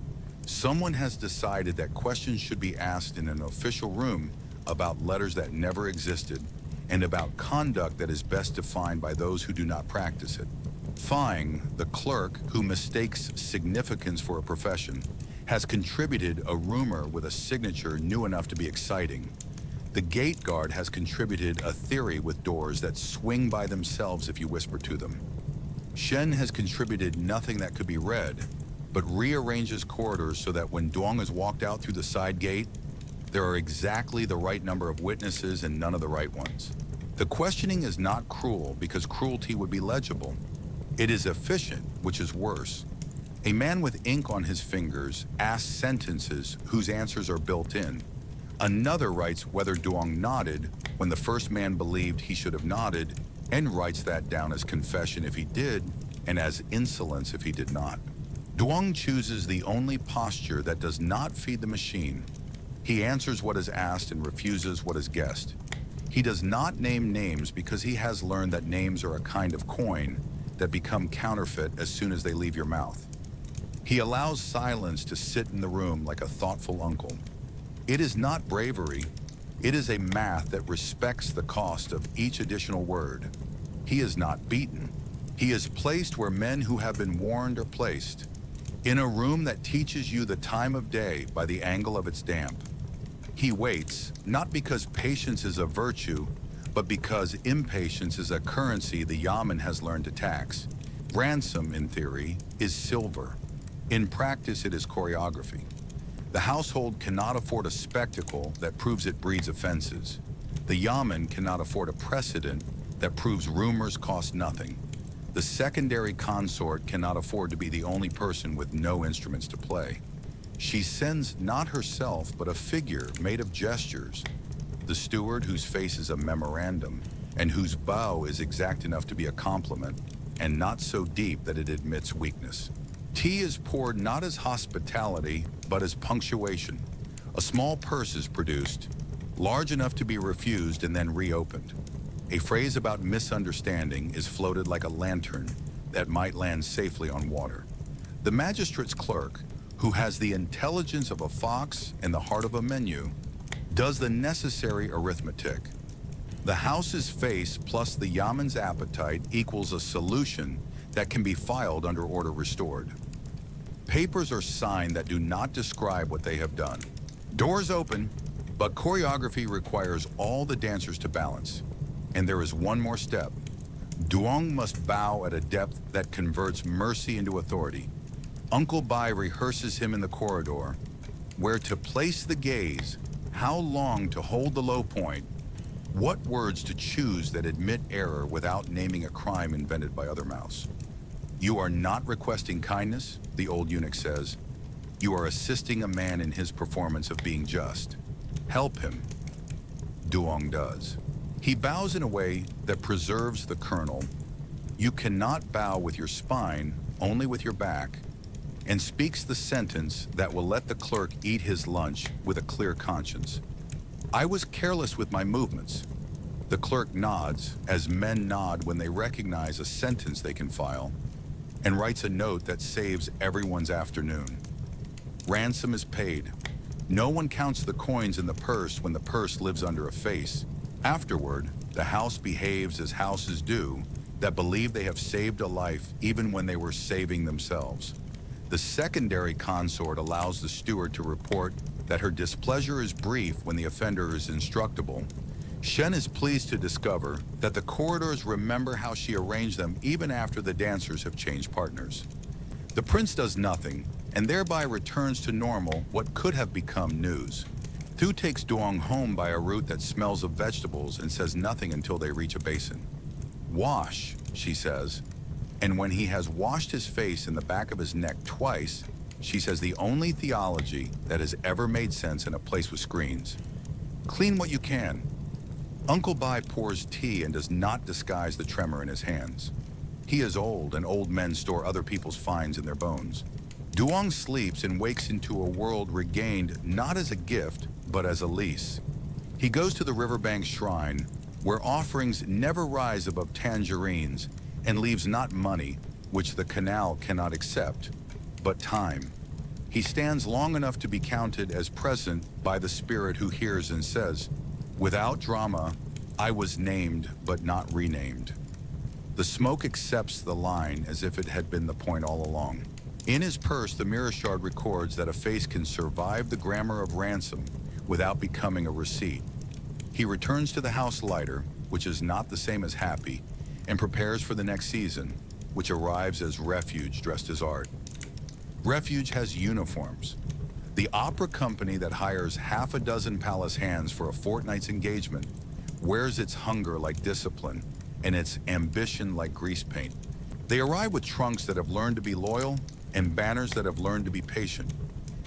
Someone has decided that questions should be asked in an official room about letters that never existed and about conduct that is best defined by those who do not practice it. Fang, the clerk who mistakes significance for a profession, has contributed a rumor with a signature new enough to be exciting. The gate guard has contributed a theory with doors that swing by themselves if you whisper to them. Shen has contributed nothing that could be read, but rearranges corridors so that when Duong is walked out through the side gate, there are exactly the right number of witnesses and none of the right ones. The questioning is not cruel because cruelty would be legible. It is efficient, which is worse. A man with ink on his fingers asks sentences whose answers are built in. Another writes whether Duong nodded when the first man believed he should have nodded, and writes that down as confession if he did, and as insolence if he did not. Duong chooses the only posture that does not feed the machine. He answers what is asked and refuses what is guessed. He does not name names because he has learned that names are a kind of coin that become counterfeit as soon as they leave your mouth. He allows silence to sit in the room like a thoughtful uncle. It is not bravery. It is a math that respects the cost of each additional word. He is not beaten. He is placed where men who have been warned are placed, in a room that teaches you the time of day by the angle of its damp. He waits, not because patience is a virtue, but because impatience is a currency the Yaman has learned to tax. Ransom, in theory, is silver. In practice, it is choreography. The household cannot afford a spectacle that proves it breeds offenses. The Yaman cannot afford a precedent that proves rumors cost nothing. The secondary consort cannot afford to be the only person with no instruments to play. She sends not herself, but a figure made of gestures. The steward, whose face is a memorandum, and whose bow is exact enough to be a compliment, and not so deep that it admits weakness. Tea is poured not as hospitality, but as punctuation. A small purse is produced, large enough to be refused and then reopened. A phrase about misunderstanding is floated like a lantern that might land safely on water. The magistrate's clerk, who has the intelligence of a fox and the heart of a menu, does the necessary arithmetic. The house's face plus the yaman's appetite equals a solution that can be filed under order restored. Papers are signed that do not describe what they have done. Doors open, but choreography requires all the dancers to balance. And there is one more step. Duong must bow at a depth that converts mercy into authority. Uncle Bai rehearses him in the corridor, where to place the gaze, how long to hold the low point, what words to choose that admit error without naming a crime invented by other mouths. You are not requesting kindness, the old eunuch says. You are assisting a man in his performance of being just. Help him. Duong does. He bows in a way that preserves the kernel. You cannot bow with your spine, only with your back, and speaks the sentence that will let the clerk eat his lunch with a clear conscience. I was careless with my movements. The clerk nods, as men nod when they recognize a sentence they can file, and writes a note that saves everyone's afternoon. Ransom is paid. No one counts the coins in the purse when the purse lives under a face. Afterward, the house behaves as houses do, that believe they have saved a life even when they were saving themselves. The secondary consort allows the steward to report that her displeasure is brief when the offender is instructable. Shen is pleased to discover that the corridors remember how she arranged them even after the dancers have changed partners. The prince does nothing, and thereby returns to normal what could have become news. Thu takes Duong home by a route that smells of vegetables and says nothing until they reach a basin. Wash, she says, and when he has washed his face and the back of his neck twice, she says the only theology that has ever made sense in a place with screens. Clean what you can. Uncle Bai pours tea and does not disguise the tremor in his hands. He is old, and old men store other people's finds in their bones. Duong sleeps and wakes into a world regained not as a gift, but as a lease. He goes to the riverbank shrine, where offerings never rise above tangerines, and leaves not money, which the canal cannot accept, but time. He stands long enough to be counted as present by the spirit who hears and says, without drama, I was named but not renamed. The smoke accepts the line as if it had been the point all along. In his purse, the mirror shard records that a face can survive the grammar of ransom without becoming a receipt. He returns to the house lighter, which is not the same as happy, and prepares for the next season, which arrives as Refuge dressed as art. Refuge has uniforms. The opera company that hires half a dozen palace hands for a fortnight's engagement wears its hunger like discipline and its ambition like grease paint. They arrive with trunks that have learned to be loyal and banners that have learned to be patient.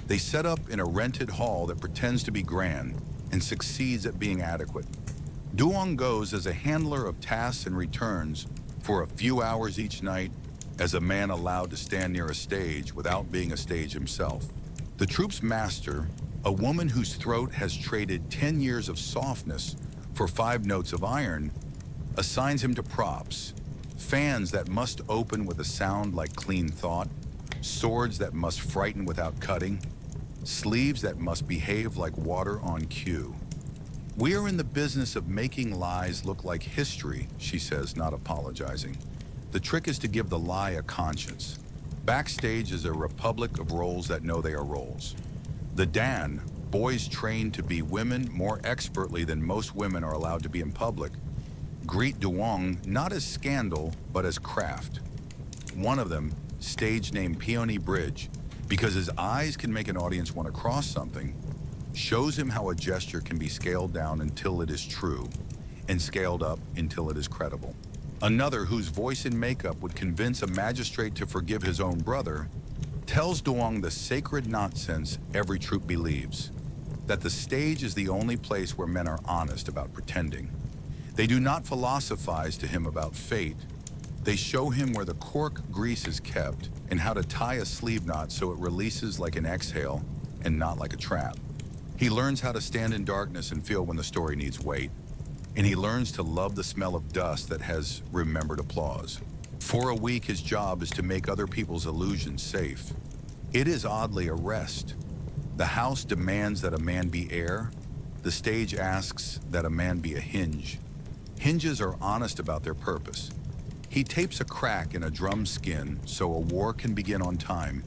They set up in a rented hall that pretends to be grand and succeeds at being adequate. Duong goes as a handler of tasks and returns for a few hours each night as a man allowed to stand near a stage without being a stage himself. The troupe's master, a woman whose throat has traded 10 years of softness for 5 notes of iron, assigns him to props, fans that must open with a sound like clean thought, swords that must frighten without cutting, sleeves that must behave like water on cue. We are in the business of making lies look like history, she says, not apologizing. The trick is to give the lie a conscience. Backstage is a republic of roles that know they are roles. The Dan, boys trained to be women more expertly than most women are allowed to be in public, greet Duong not as scandal, but as craft. One of them, stage named Peony Bridge, because his eyes can make an audience want to cross something, shows him how a gesture can be scaled down until it is true, and scaled up until it is credible. Another, whose voice and makeup would convince a magistrate to forgive his own brother, tells Duong the sacred nonsense every troop believes, that the stage is the only place where men are honest about pretending. They do not philosophize to him about fate. They show him where the cork grease is kept and how to tie a sleeve knot so it releases like an exhale and not like a trap. He learns how to stand in darkness and feel when the story needs weight. And he learns to love the smell of dust that has remembered applause. For a week, his job is to make other people's illusions safe. It is oddly a rest. The house demands that a man be heir. The stage asks that a man be a hinge. Hinges are honest about their purpose. He tapes a crack in a drum skin so a war can begin on time.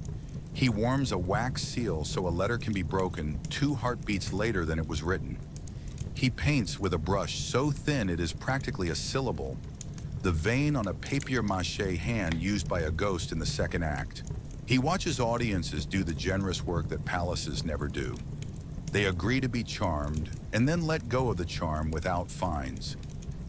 He warms a wax seal so a letter can be broken 2 heartbeats later than it was written. He paints with a brush so thin it is practically a syllable, the vein on a papier-mâché hand used by a ghost in the second act. He watches audiences do the generous work that palaces never do. They agree to be charmed and then let go of the charm without fines.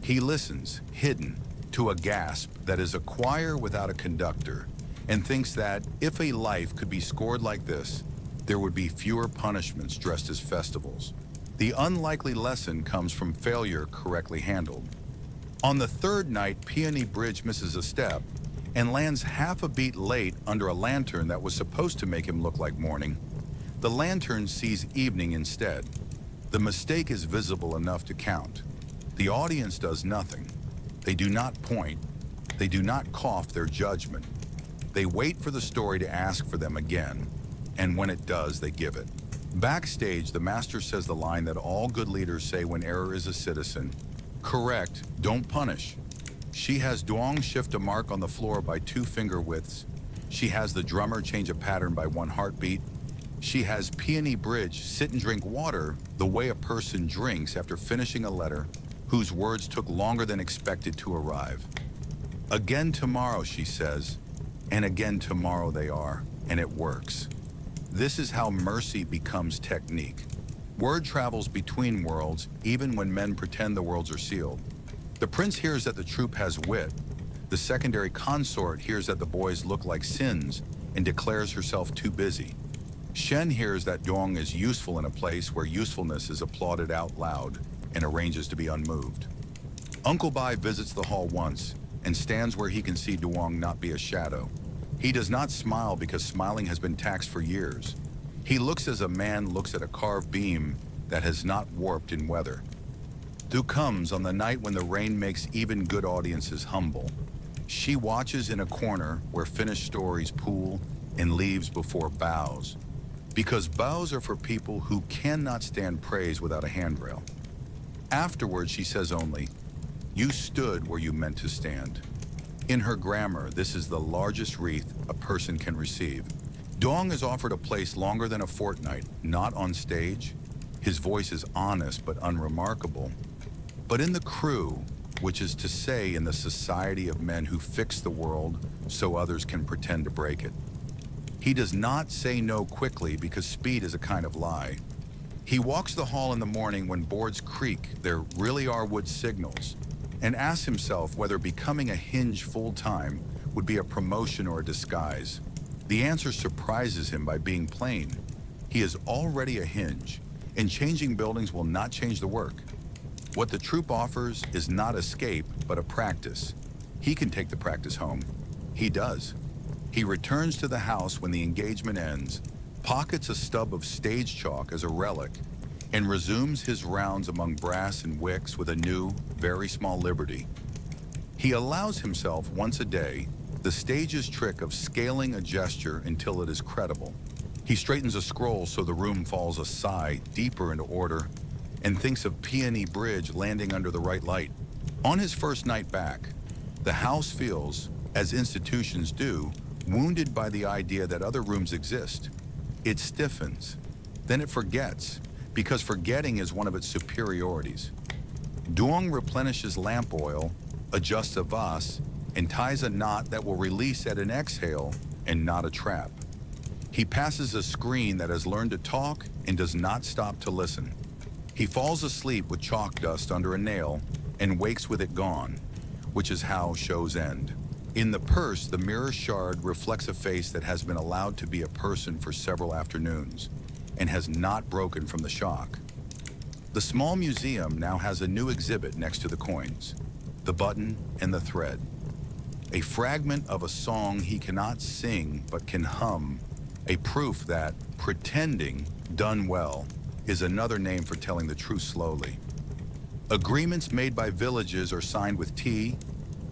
He listens, hidden, to a gasp that is a choir without a conductor, and thinks that if a life could be scored like this, there would be fewer punishments dressed as festivals. The unlikely lesson comes from failure correctly handled. On the 3rd night, Peony Bridge misses a step and lands half a beat late under a lantern that was supposed to make him look like morning. The lantern sees evening instead. The mistake is visible enough to count. The audience does nothing. They do not point. They do not cough their judgment. They wait for the story to ask for them again, and when it does, they give it. Backstage, the master says the line that all good leaders say when error is a citizen: correct, don't punish. She has Duong shift a mark on the floor by 2 finger widths. She has the drummer change a pattern by 1 heartbeat. She has Peony Bridge sit and drink water the way a person drinks after finishing a letter whose words took longer than expected to arrive. Again tomorrow, she says, and again tomorrow they are, and it works. This is how mercy becomes technique. Word travels between worlds, even when men pretend the worlds are sealed. The prince hears that the troupe has wit. The secondary consort hears that the boys look like sins and declares herself too busy. Shen hears that Duong is useful in a place where usefulness is applauded out loud and arranges to be unmoved. Uncle Bai visits the hall once and stands where he can see Duong not be a shadow. He does not smile because smiling has been taxed for years. He looks as a man looks at a carved beam that has not warped in weather. Du comes on the night when the rain makes even good audiences humble. She watches in a corner where finished stories pool and leaves before bows, because bows are for people who cannot stand praise without a handrail. Afterwards, she says only, "You stood where you meant to stand." In her grammar, this is the largest wreath a person can receive. Duong is offered a place longer than a fortnight, not on stage. His voice is honest but unremarkable, but in the crew, which is to say in the society of men who fix the world so others can pretend to break it. He does not say no quickly because speed is a kind of lie. He walks the hall in the morning when boards creak, there really are wood signals, and asks himself whether becoming a hinge full-time would be a promotion or a disguise. The answer surprises him by being plain. He is already a hinge, and changing buildings will not change the work. What the troupe offers is not escape, but a practice. He can take the practice home. He does. He returns to the house when the engagement ends, pockets a stub of stage chalk as a relic, and resumes his rounds among brass and wicks with a new, very small liberty. He allows himself once a day the stage's trick of scaling a gesture until it is credible. He straightens a scroll so the room falls a sigh deeper into order and thinks of Peony Bridge landing under the right light. On his first night back, the house feels, as institutions do, wounded by the idea that other rooms exist. It stiffens. Then it forgets, because forgetting is one of its superiorities. Duong replenishes lamp oil, adjusts a vase, and ties a knot that will release at an exhale and not a trap. He passes a screen that has learned to talk and does not stop to listen. He falls asleep with chalk dust under a nail and wakes with it gone, which is how shows end. In the purse, the mirror shard reflects a face that has been allowed to be a person for several afternoons and has not broken from the shock. The small museum now has a new exhibit next to the coins, the button and the thread. A fragment of a song he cannot sing but can hum, a proof that pretending, done well, is another name for telling the truth slowly. Agreements made by villages are signed with tea.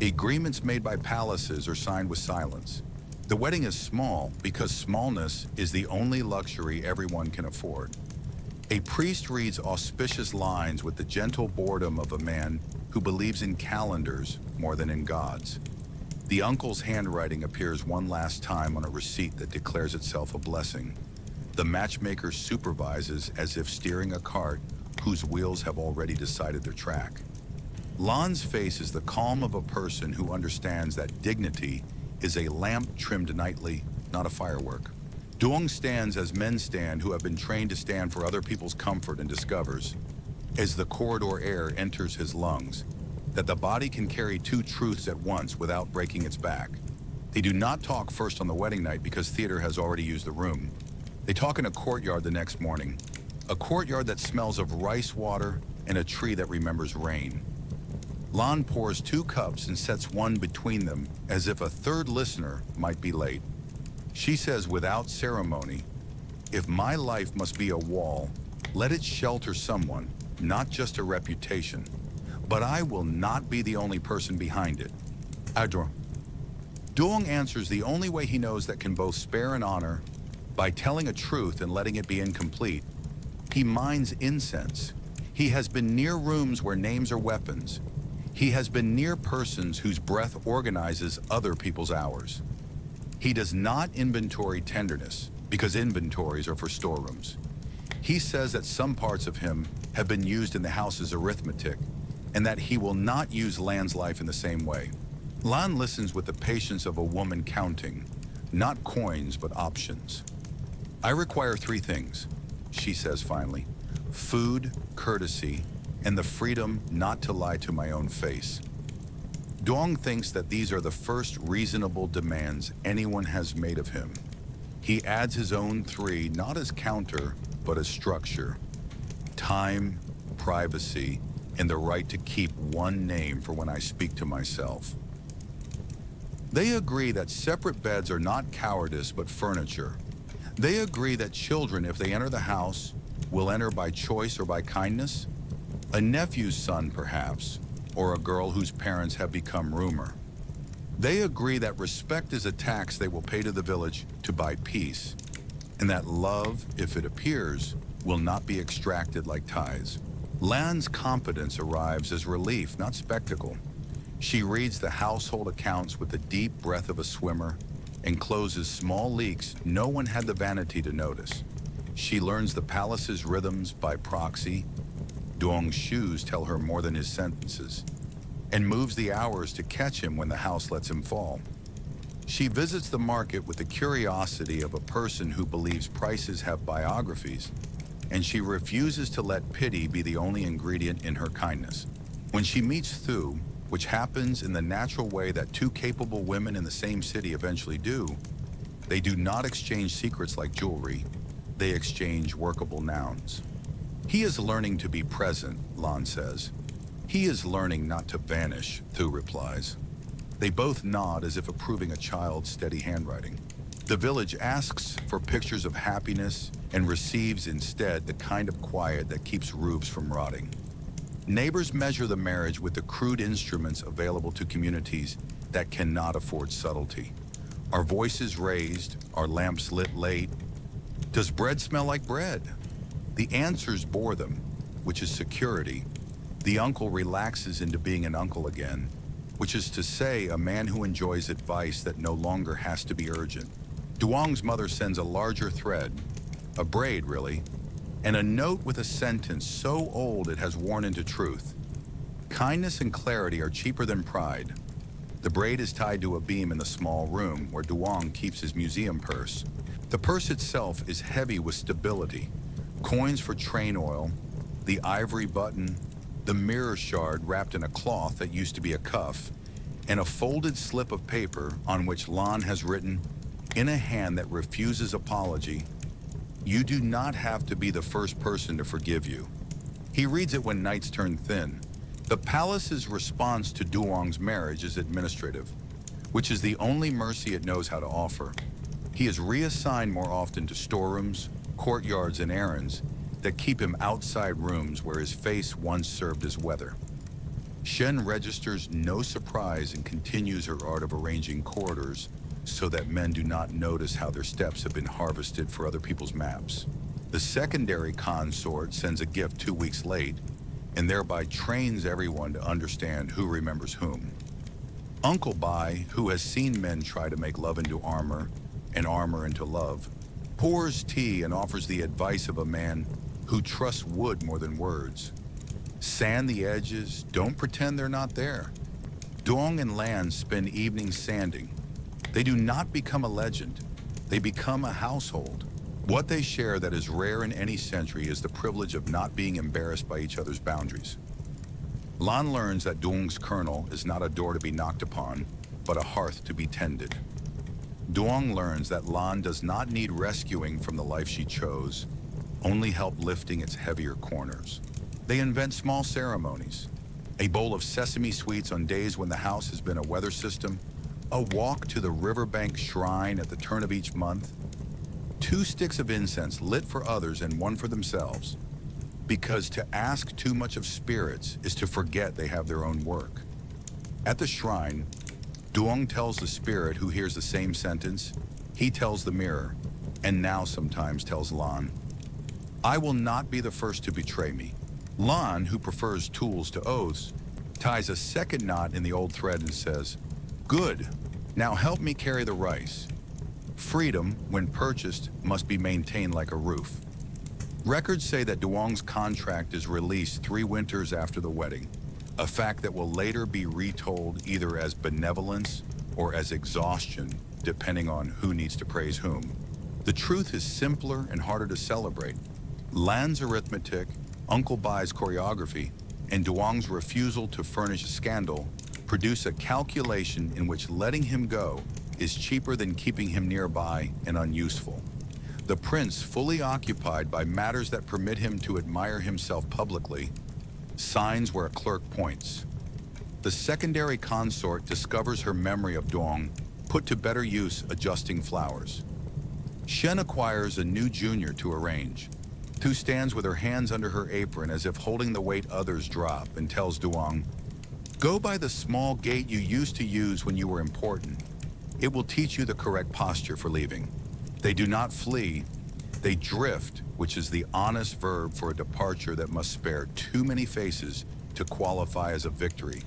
Agreements made by palaces are signed with silence. The wedding is small because smallness is the only luxury everyone can afford. A priest reads auspicious lines with the gentle boredom of a man who believes in calendars more than in gods. The uncle's handwriting appears one last time on a receipt that declares itself a blessing. The matchmaker supervises as if steering a cart whose wheels have already decided their track. Lan's face is the calm of a person who understands that dignity is a lamp trimmed nightly, not a firework. Duong stands as men stand who have been trained to stand for other people's comfort and discovers, as the corridor air enters his lungs, that the body can carry two truths at once without breaking its back. They do not talk first on the wedding night because theater has already used the room. They talk in a courtyard the next morning, a courtyard that smells of rice water and a tree that remembers rain. Lan pours 2 cups and sets one between them as if a third listener might be late. She says without ceremony, "If my life must be a wall, let it shelter someone, not just a reputation. But I will not be the only person behind it." Adro. Duong answers the only way he knows that can both spare and honor, by telling a truth and letting it be incomplete. He mines incense. He has been near rooms where names are weapons. He has been near persons whose breath organizes other people's hours. He does not inventory tenderness, because inventories are for storerooms. He says that some parts of him have been used in the house's arithmetic, and that he will not use Lan's life in the same way. Lan listens with the patience of a woman counting, not coins but options. "I require 3 things," she says finally. "Food, courtesy, and the freedom not to lie to my own face." Duong thinks that these are the first reasonable demands anyone has made of him. He adds his own 3, not as counter, but as structure. Time, privacy, and the right to keep one name for when I speak to myself. They agree that separate beds are not cowardice but furniture. They agree that children, if they enter the house, will enter by choice or by kindness. A nephew's son, perhaps, or a girl whose parents have become rumor. They agree that respect is a tax they will pay to the village to buy peace, and that love, if it appears, will not be extracted like tithes. Lan's confidence arrives as relief, not spectacle. She reads the household accounts with the deep breath of a swimmer and closes small leaks no one had the vanity to notice. She learns the palace's rhythms by proxy. Duong's shoes tell her more than his sentences, and moves the hours to catch him when the house lets him fall. She visits the market with the curiosity of a person who believes prices have biographies, and she refuses to let pity be the only ingredient in her kindness. When she meets Thu, which happens in the natural way that 2 capable women in the same city eventually do, they do not exchange secrets like jewelry, they exchange workable nouns. "He is learning to be present," Lan says. "He is learning not to vanish," Thu replies. They both nod as if approving a child's steady handwriting. The village asks for pictures of happiness and receives instead the kind of quiet that keeps roofs from rotting. Neighbors measure the marriage with the crude instruments available to communities that cannot afford subtlety. Are voices raised? Are lamps lit late? Does bread smell like bread? The answers bore them, which is security. The uncle relaxes into being an uncle again, which is to say a man who enjoys advice that no longer has to be urgent. Duong's mother sends a larger thread, a braid really, and a note with a sentence so old it has worn into truth. Kindness and clarity are cheaper than pride. The braid is tied to a beam in the small room where Duong keeps his museum purse. The purse itself is heavy with stability. Coins for train oil, the ivory button, the mirror shard wrapped in a cloth that used to be a cuff, and a folded slip of paper on which Lan has written, in a hand that refuses apology, "You do not have to be the first person to forgive you." He reads it when nights turn thin. The palace's response to Duong's marriage is administrative, which is the only mercy it knows how to offer. He is reassigned more often to storerooms, courtyards, and errands that keep him outside rooms where his face once served as weather. Shen registers no surprise and continues her art of arranging corridors so that men do not notice how their steps have been harvested for other people's maps. The secondary consort sends a gift 2 weeks late and thereby trains everyone to understand who remembers whom. Uncle Bai, who has seen men try to make love into armor and armor into love, pours tea and offers the advice of a man who trusts wood more than words. Sand the edges, don't pretend they're not there. Duong and Lan spend evenings sanding. They do not become a legend, they become a household. What they share that is rare in any century is the privilege of not being embarrassed by each other's boundaries. Lan learns that Duong's kernel is not a door to be knocked upon, but a hearth to be tended. Duong learns that Lan does not need rescuing from the life she chose, only help lifting its heavier corners. They invent small ceremonies, a bowl of sesame sweets on days when the house has been a weather system, a walk to the riverbank shrine at the turn of each month, 2 sticks of incense lit for others and 1 for themselves, because to ask too much of spirits is to forget they have their own work. At the shrine, Duong tells the spirit who hears the same sentence, he tells the mirror, and now sometimes tells Lan, "I will not be the first to betray me." Lan, who prefers tools to oaths, ties a second knot in the old thread and says, "Good, now help me carry the rice." Freedom, when purchased, must be maintained like a roof. Records say that Duong's contract is released 3 winters after the wedding, a fact that will later be retold either as benevolence or as exhaustion, depending on who needs to praise whom. The truth is simpler and harder to celebrate. Lan's arithmetic, Uncle Bai's choreography, and Duong's refusal to furnish a scandal produce a calculation in which letting him go is cheaper than keeping him nearby and unuseful. The prince, fully occupied by matters that permit him to admire himself publicly, signs where a clerk points. The secondary consort discovers her memory of Duong, put to better use adjusting flowers. Shen acquires a new junior to arrange, who stands with her hands under her apron as if holding the weight others drop, and tells Duong, "Go by the small gate you used to use when you were important. It will teach you the correct posture for leaving." They do not flee, they drift, which is the honest verb for a departure that must spare too many faces to qualify as a victory.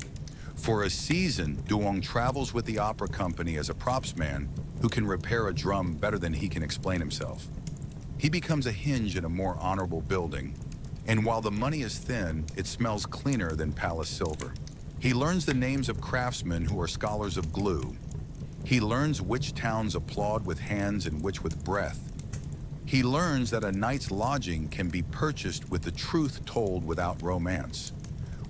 For a season, Duong travels with the opera company as a props man who can repair a drum better than he can explain himself. He becomes a hinge in a more honorable building, and while the money is thin, it smells cleaner than palace silver. He learns the names of craftsmen who are scholars of glue. He learns which towns applaud with hands and which with breath. He learns that a night's lodging can be purchased with the truth told without romance.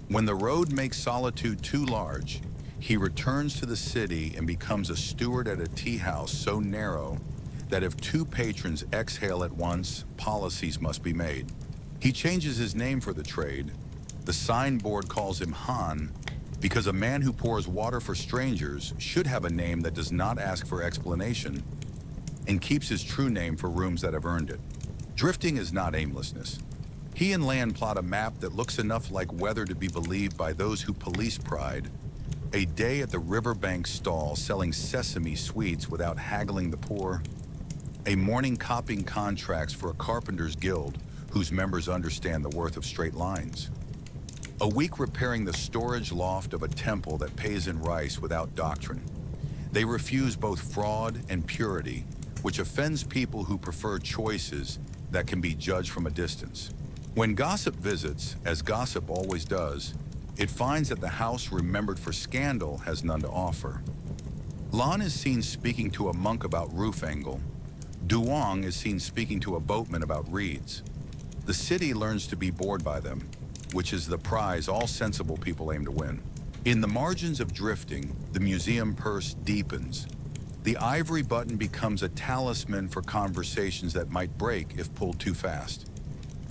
When the road makes solitude too large, he returns to the city and becomes a steward at a tea house so narrow that if 2 patrons exhale at once, policies must be made. He changes his name for the trade. The signboard calls him Han, because a man who pours water for strangers should have a name that does not ask for explanation and keeps his true name for rooms that have earned it. Drifting is not aimlessness. He and Lan plot a map that looks enough like weather to be believed by those who police pride. A day at the riverbank stall selling sesame sweets without haggling the poor. A morning copying contracts for a carpenter's guild whose members understand the worth of straight lines. A week repairing the storage loft of a temple that pays in rice without doctrine. They refuse both fraud and purity, which offends people who prefer choices that can be judged from a distance. When gossip visits, as gossip always does, it finds that the house remembered for scandal has none to offer. Lan is seen speaking to a monk about roof angle. Duong is seen speaking to a boatman about reeds. The city learns to be bored by them. which is the prize all sensible people aim to win. In the margins of drifting, the museum purse deepens. The ivory button becomes a talisman for conversations that might break if pulled too fast.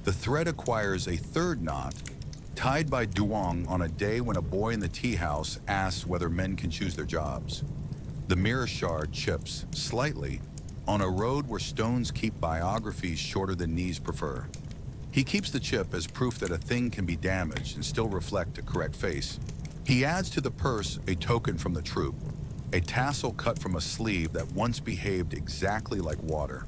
The thread acquires a third knot, tied by Duong on a day when a boy in the tea house asks whether men can choose their jobs. The mirror shard chips, slightly, on a road where stones keep biographies shorter than knees prefer. He keeps the chip as proof that a thing can be damaged and still reflect a correct face. He adds to the purse a token from the troop, a tassel cut from a sleeve that once behaved exactly like water,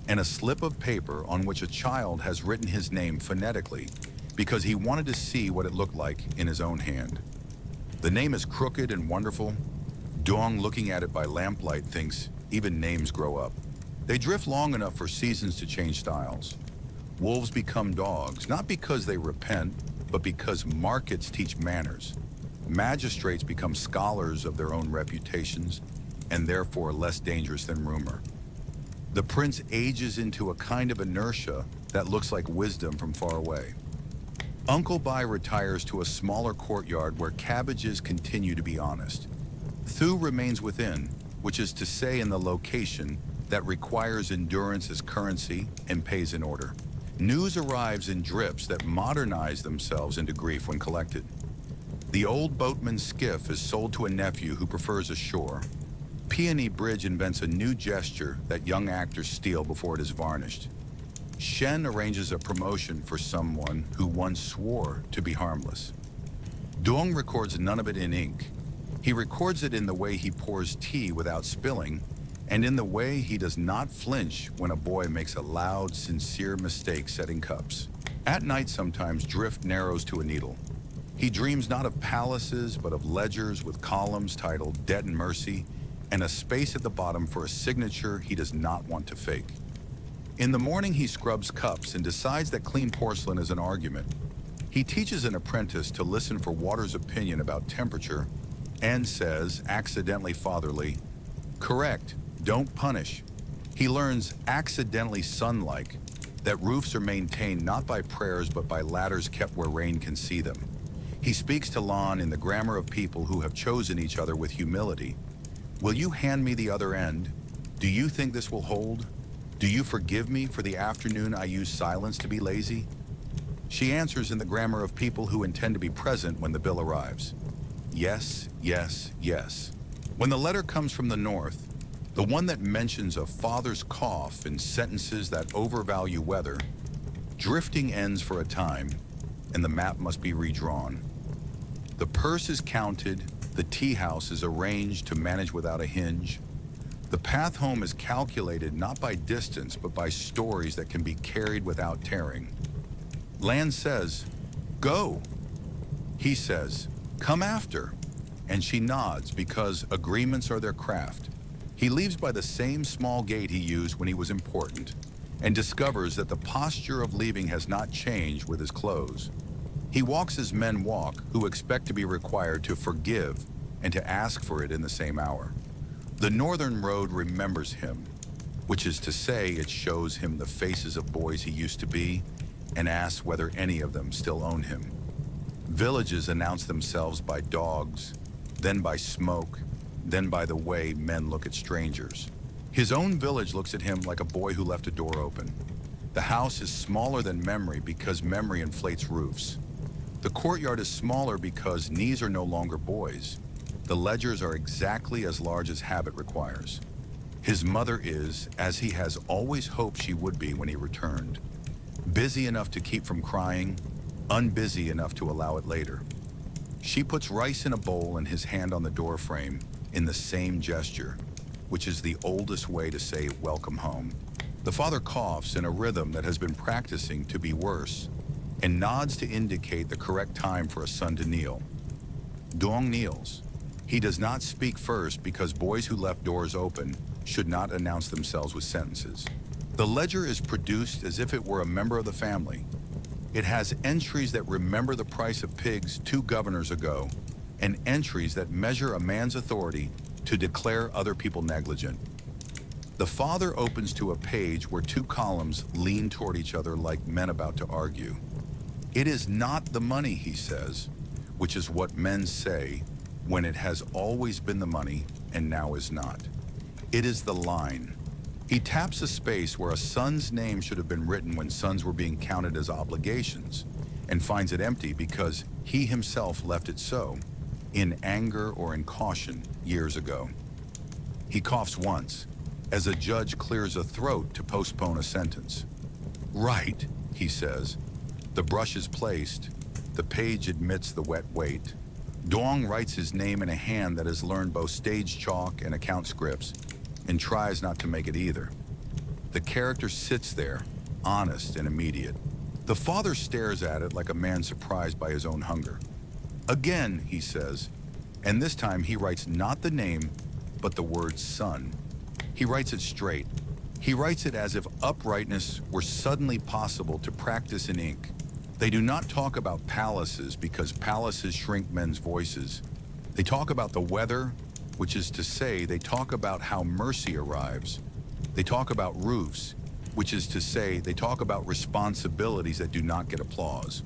and a slip of paper on which a child has written his name phonetically because he wanted to see what it looked like in his own hand. The name is crooked and wonderful. Duong, looking at it by lamplight, thinks even names grow up. They drift long enough for seasons to change styles. Wolves become dogs, not because they repent, but because markets teach manners. Magistrates become scholars of their own reputations, and therefore less dangerous than rumor. The prince ages into a kind of inertia that looks like wisdom from far away. Uncle Bai retires to a smaller courtyard where cabbages continue to be honest. Thu remains within, which is to say in the location that requires endurance as currency and pays in order. News arrives in drips that modernize themselves into grief when collected. The old boatman's skiff is sold to a nephew who prefers ashore. Peony Bridge invents a new gesture that young actors steal before it is varnished. Shen arranges a promotion for someone who once swore to be harmless. Duong records none of it in ink. He records it in the way he pours tea without spilling, and in the way he does not flinch when a boy makes a loud, sincere mistake setting cups. At night sometimes drift narrows to a needle. He dreams not of palaces, but of ledgers with columns titled Debt and Mercy, and a space at the bottom for a signature he does not want to fake. In the morning he scrubs cups and decides that clean porcelain is an argument. He teaches an apprentice to listen for water's opinion about temperature and says, accidentally fatherly, "Correct, don't punish." He learns accidentally son-like that roofs are maintained not by prayers but by ladders kept where rain can see them. He speaks to Lan in the grammar of people who have chosen each other with humility. "Will you hand me the other end? Do you think this will hold? Do you forgive me for the afternoon I used silence to be lazy?" She answers in the grammar of people who intend to be present when the bill arrives. Yes, yes, yes. When the letter comes from the north, the one that mentions a father's cough in sentences that overvalue weather, drifting ends for a time, and the map must be redrawn. The purse is counted, the tea house is arranged to manage without a hinge. The path home is calculated not by distance, but by stories that can be carried without tearing. Lan says, "Go." He says, "Come after." And she nods because agreements are their craft. He leaves by the same small gate he used when he was important, and discovers that the posture of leaving has not changed with his clothes. He walks as men walk who expect to be required to forgive and to ask for it in the same hour. The northern road remembers him, which is to say it shows him the faces of boys he used to be and asks whether any of them still own him. Villages announce themselves by dogs, then by smoke, then by the way men look at strangers. His own village looks at him like a boy who left a door open. The house is smaller than memory because memory inflates roofs. The courtyard is smaller because knees are no longer boys. The ledgers are exactly as large as habit requires. His mother is, as he has always hoped she would be when he returned, busy enough to keep from crying, unbusy enough to allow it later. She puts rice in a bowl and his hand on the door frame in the same gesture, which is the oldest way to say welcome home. The father coughs in a rhythm that has been practicing to be worse and nods to indicate the correct time for a son to kneel. Duong kneels. He does not speak first because boys who left doors open should not announce themselves with sentences. The ledger is produced as if it were a member of the family. It has entries that remember the price of pigs 2 governors ago, and entries that measure a man's authority to declare other people negligent. The father opens to a page where 2 columns lean toward each other like men about to argue. It is not the money, he says, which is what men say when it has always been the money and now is not. It is the line. He taps a space where a son's name should have been written when sons were being counted as obligations, and finds it empty because he himself left it so, in anger or in caution, years ago. He coughs once, as a judge clears a throat to postpone a sentence. Right, he says. The brush is placed. The page admits the wet weight. Duong writes his name in a hand that has learned both stage chalk and account scripts, and tries not to make it either. The character sits there, honest and immediate. The father stares at it like a man surprised by his own hunger. Again, he says, and this time he writes not the name, but the word son. He writes it straight. He writes it as if uprightness were suddenly possible to practice in ink. They do not talk about palaces because palaces shrink men's voices. They talk about the weather, which is to say they talk about how mercy arrives. They talk about roofs, which is to say they talk about responsibilities that do not get applause.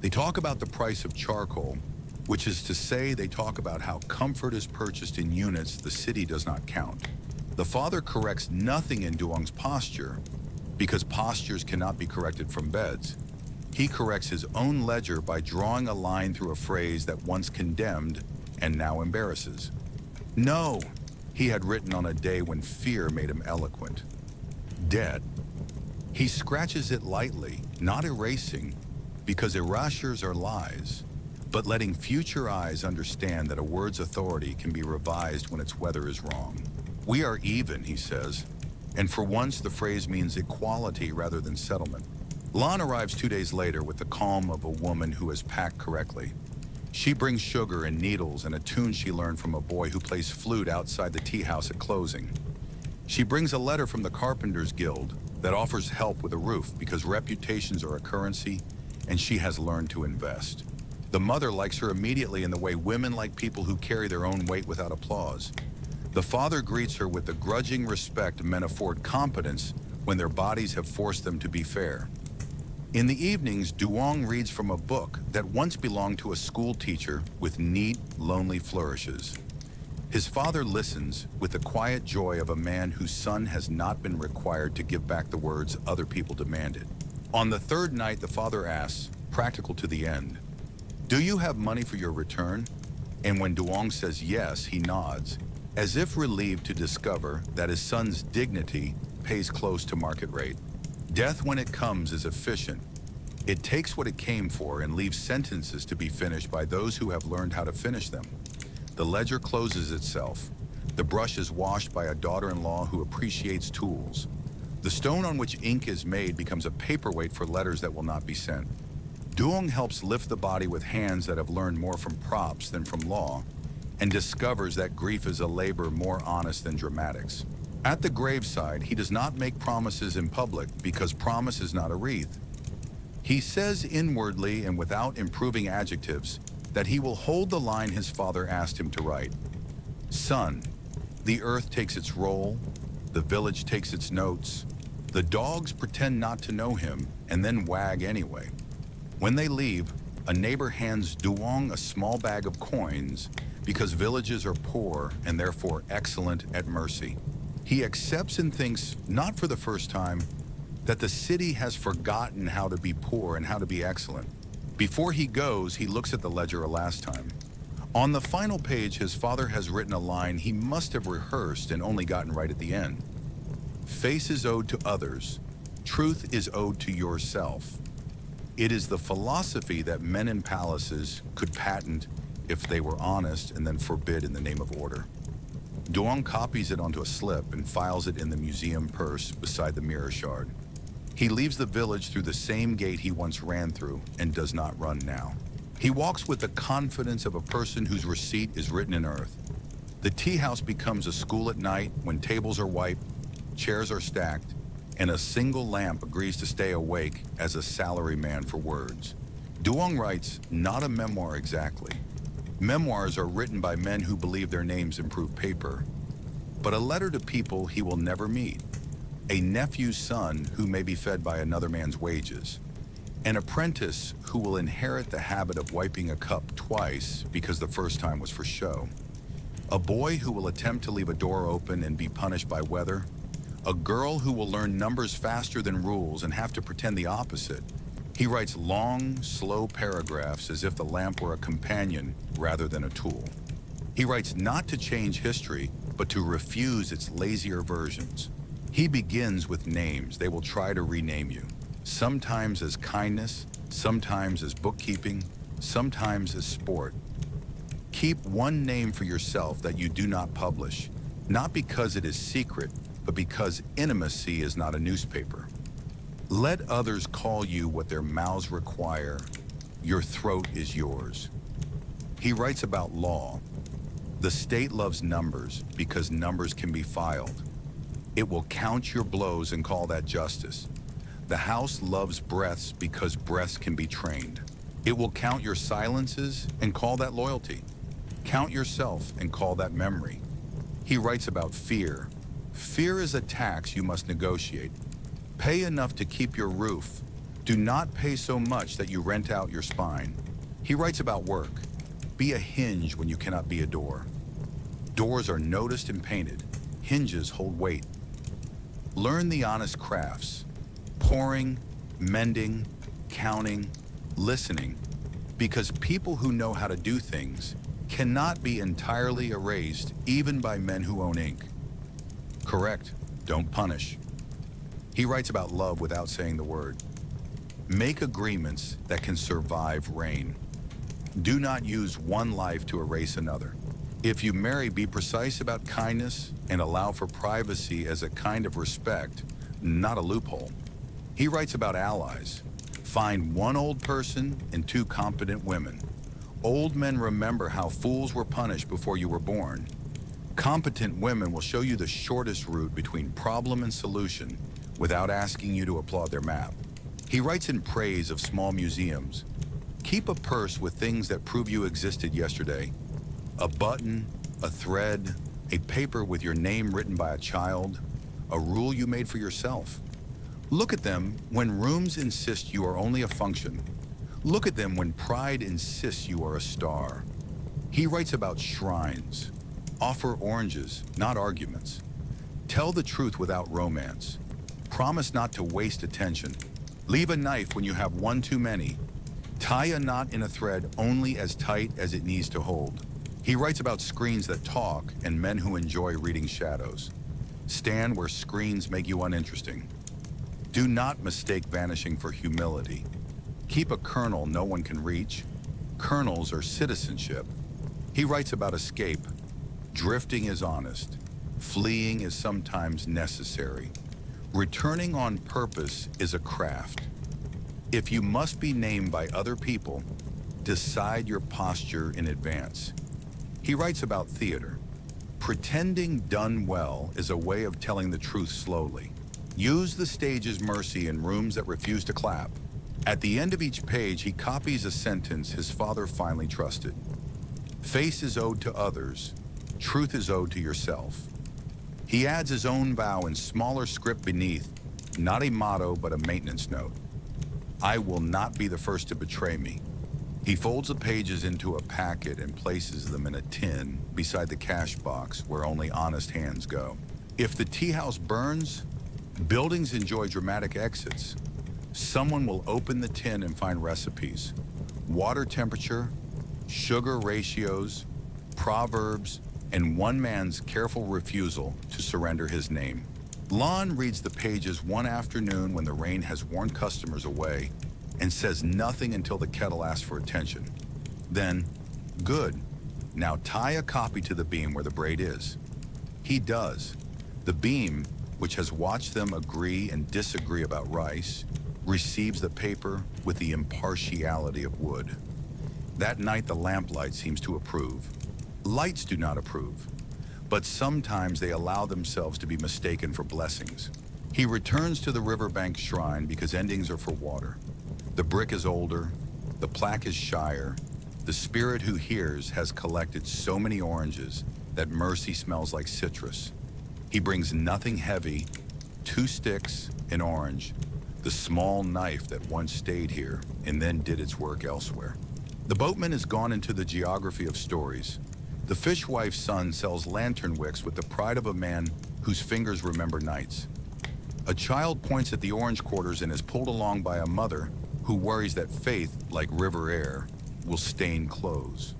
They talk about the price of charcoal, which is to say they talk about how comfort is purchased in units the city does not count. The father corrects nothing in Duong's posture because postures cannot be corrected from beds. He corrects his own ledger by drawing a line through a phrase that once condemned and now embarrasses. No, he had written on a day when fear made him eloquent. Dead. He scratches it lightly, not erasing, because erasures are lies, but letting future eyes understand that a word's authority can be revised when its weather is wrong. We are even, he says, and for once the phrase means equality rather than settlement. Lan arrives 2 days later with the calm of a woman who has packed correctly. She brings sugar and needles and a tune she learned from a boy who plays flute outside the tea house at closing. She brings a letter from the Carpenters Guild that offers help with a roof because reputations are a currency and she has learned to invest. The mother likes her immediately in the way women like people who carry their own weight without applause. The father greets her with the grudging respect men afford competence when their bodies have forced them to be fair. In the evenings, Duong reads from a book that once belonged to a school teacher with neat, lonely flourishes. His father listens with the quiet joy of a man whose son has not been required to give back the words other people demanded. On the third night, the father asks, practical to the end, "Do you have money for your return?" And when Duong says yes, he nods, as if relieved to discover that his son's dignity pays close to market rate. Death, when it comes, is efficient. It takes what it came for and leaves sentences to be finished by those who have learned how to finish them. The ledger closes itself. The brush is washed by a daughter-in-law who appreciates tools. The stone on which ink is made becomes a paperweight for letters that will not be sent. Duong helps lift the body with hands that have learned more from props than from law, and discovers that grief is a labor more honest than dramatics. At the graveside, he does not make promises in public because promise is not a wreath. He says inwardly and without improving adjectives that he will hold the line his father asked him to write. Son, the earth takes its role, the village takes its notes, the dogs pretend not to know him and then wag anyway. When they leave, a neighbor hands Duong a small bag of coins because villages are poor and therefore excellent at mercy. He accepts and thinks, not for the first time, that the city has forgotten how to be poor and how to be excellent. Before he goes, he looks at the ledger a last time. On the final page, his father has written a line he must have rehearsed and only gotten right at the end. Face is owed to others. Truth is owed to yourself. It is the philosophy that men in palaces could patent if they were honest and then forbid in the name of order. Duong copies it onto a slip and files it in the museum purse beside the mirror shard. He leaves the village through the same gate he once ran through and does not run now. He walks with the confidence of a person whose receipt is written in earth. The tea house becomes a school at night when tables are wiped, chairs are stacked, and a single lamp agrees to stay awake as a salaryman for words. Duong writes not a memoir exactly. Memoirs are written by men who believe their names improve paper, but a letter to people he will never meet, a nephew's son who may be fed by another man's wages. An apprentice who will inherit the habit of wiping a cup twice because the first time was for show. A boy who will attempt to leave a door open and be punished by weather. A girl who will learn numbers faster than rules and have to pretend the opposite. He writes long, slow paragraphs as if the lamp were a companion rather than a tool. He writes not to change history, but to refuse its lazier versions. He begins with names they will try to rename you, sometimes as kindness, sometimes as bookkeeping, sometimes as sport. Keep one name for yourself that you do not publish, not because it is secret, but because intimacy is not a newspaper. Let others call you what their mouths require. Your throat is yours. He writes about law. The state loves numbers because numbers can be filed. It will count your blows and call that justice. The House loves breaths because breaths can be trained. It will count your silences and call that loyalty. Count yourself and call that memory. He writes about fear. Fear is a tax you must negotiate. Pay enough to keep your roof. Do not pay so much that you rent out your spine. He writes about work. Be a hinge when you cannot be a door. Doors are noticed and painted. Hinges hold weight. Learn the honest crafts. Pouring, mending, counting, listening. Because people who know how to do things cannot be entirely erased even by men who own ink. Correct. Don't punish. He writes about love without saying the word. Make agreements that can survive rain. Do not use one life to erase another. If you marry, be precise about kindness and allow for privacy as a kind of respect, not a loophole. He writes about allies. Find one old person and two competent women. Old men remember how fools were punished before you were born. Competent women will show you the shortest route between problem and solution without asking you to applaud their map. He writes in praise of small museums. Keep a purse with things that prove you existed yesterday. A button, a thread, a paper with your name written by a child, a rule you made for yourself. Look at them when rooms insist you are only a function. Look at them when pride insists you are a star. He writes about shrines. Offer oranges, not arguments. Tell the truth without romance. Promise not to waste attention. Leave a knife when you have one too many. Tie a knot in a thread only as tight as it needs to hold. He writes about screens that talk and men who enjoy reading shadows. Stand where screens make you uninteresting. Do not mistake vanishing for humility. Keep a kernel no one can reach. Kernels are citizenship. He writes about escape. Drifting is honest. Fleeing is sometimes necessary. Returning on purpose is a craft. If you must be named by other people, decide your posture in advance. He writes about theater. Pretending done well is a way of telling the truth slowly. Use the stage's mercy in rooms that refuse to clap. At the end of each page, he copies a sentence his father finally trusted. Face is owed to others. Truth is owed to yourself. He adds his own vow in smaller script beneath, not a motto, but a maintenance note. I will not be the first to betray me. He folds the pages into a packet and places them in a tin beside the cash box where only honest hands go. If the tea house burns, buildings enjoy dramatic exits. Someone will open the tin and find recipes, water temperature, sugar ratios, proverbs, and one man's careful refusal to surrender his name. Lon reads the pages one afternoon when the rain has worn customers away and says nothing until the kettle asks for attention. Then, good, now tie a copy to the beam where the braid is. He does. The beam, which has watched them agree and disagree about rice, receives the paper with the impartiality of wood. That night the lamplight seems to approve. Lights do not approve, but sometimes they allow themselves to be mistaken for blessings. He returns to the riverbank shrine because endings are for water. The brick is older, the plaque is shyer. The spirit who hears has collected so many oranges that mercy smells like citrus. He brings nothing heavy, 2 sticks, an orange, the small knife that once stayed here and then did its work elsewhere. The boatman has gone into the geography of stories. The fishwife's son sells lantern wicks with the pride of a man whose fingers remember nights. A child points at the orange quarters and is pulled along by a mother who worries that faith, like river air, will stain clothes.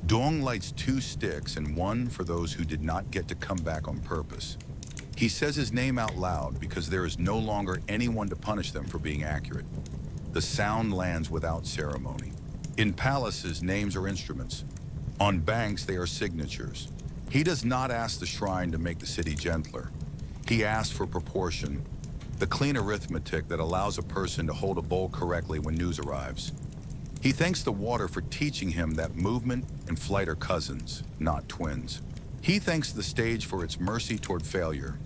Dong lights 2 sticks and one for those who did not get to come back on purpose. He says his name out loud because there is no longer anyone to punish them for being accurate. The sound lands without ceremony. In palaces, names are instruments. On banks, they are signatures. He does not ask the shrine to make the city gentler. He asks for proportion, the clean arithmetic that allows a person to hold a bowl correctly when news arrives. He thanks the water for teaching him that movement and flight are cousins, not twins. He thanks the stage for its mercy toward failure,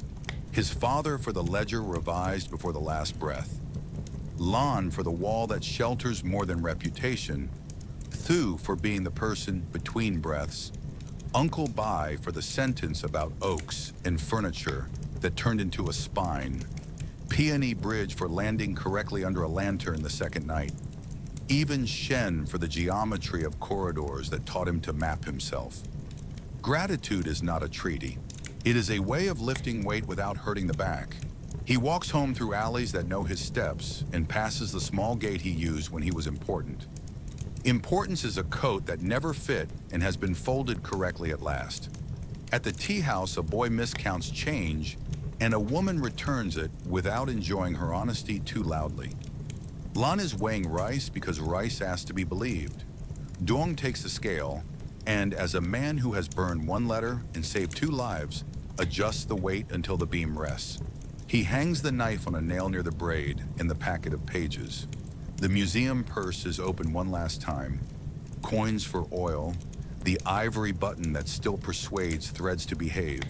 his father for the ledger revised before the last breath, Lan for the wall that shelters more than reputation, Thu for being the person between breaths, Uncle Bai for the sentence about oaks and furniture that turned into a spine, Peony Bridge for landing correctly under a lantern the second night, even Shen for the geometry of corridors that taught him to map himself. Gratitude is not a treaty. It is a way of lifting weight without hurting the back. He walks home through alleys that know his steps and passes the small gate he used when he was important. Importance is a coat that never fit and has been folded correctly at last. At the tea house, a boy miscounts change and a woman returns it without enjoying her honesty too loudly. Lan is weighing rice because rice asks to be believed. Dong takes the scale and, as a man who has burned 1 letter and saved 2 lives, adjusts the weight until the beam rests. He hangs the knife on a nail near the braid in the packet of pages. The museum purse is opened one last time. Coins for oil, the ivory button that still persuades threads to behave,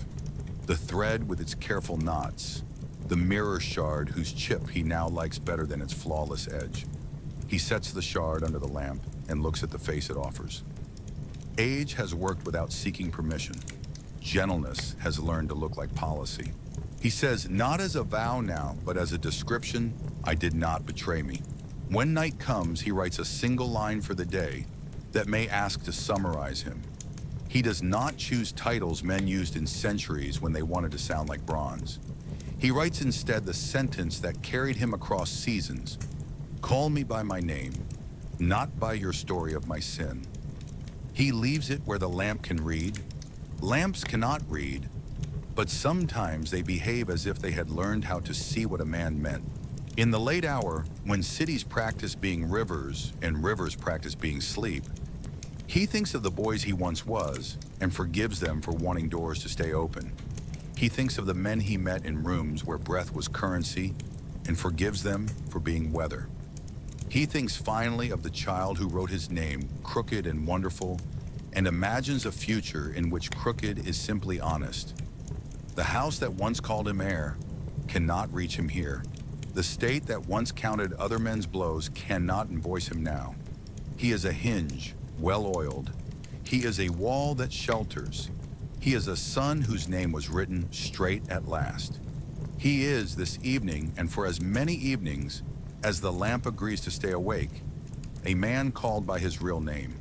the thread with its careful knots, the mirror shard whose chip he now likes better than its flawless edge. He sets the shard under the lamp and looks at the face it offers. Age has worked without seeking permission. Gentleness has learned to look like policy. He says, not as a vow now, but as a description, I did not betray me. When night comes, he writes a single line for the day that may ask to summarize him. He does not choose titles men used in centuries when they wanted to sound like bronze. He writes instead the sentence that carried him across seasons. Call me by my name, not by your story of my sin. He leaves it where the lamp can read. Lamps cannot read, but sometimes they behave as if they had learned how to see what a man meant. In the late hour, when cities practice being rivers and rivers practice being sleep, he thinks of the boys he once was and forgives them for wanting doors to stay open. He thinks of the men he met in rooms where breath was currency and forgives them for being weather. He thinks finally of the child who wrote his name, crooked and wonderful, and imagines a future in which crooked is simply honest. The house that once called him heir cannot reach him here. The state that once counted other men's blows cannot invoice him now. He is a hinge, well-oiled. He is a wall that shelters. He is a son whose name was written straight at last. He is this evening, and for as many evenings as the lamp agrees to stay awake, a man called by his real name.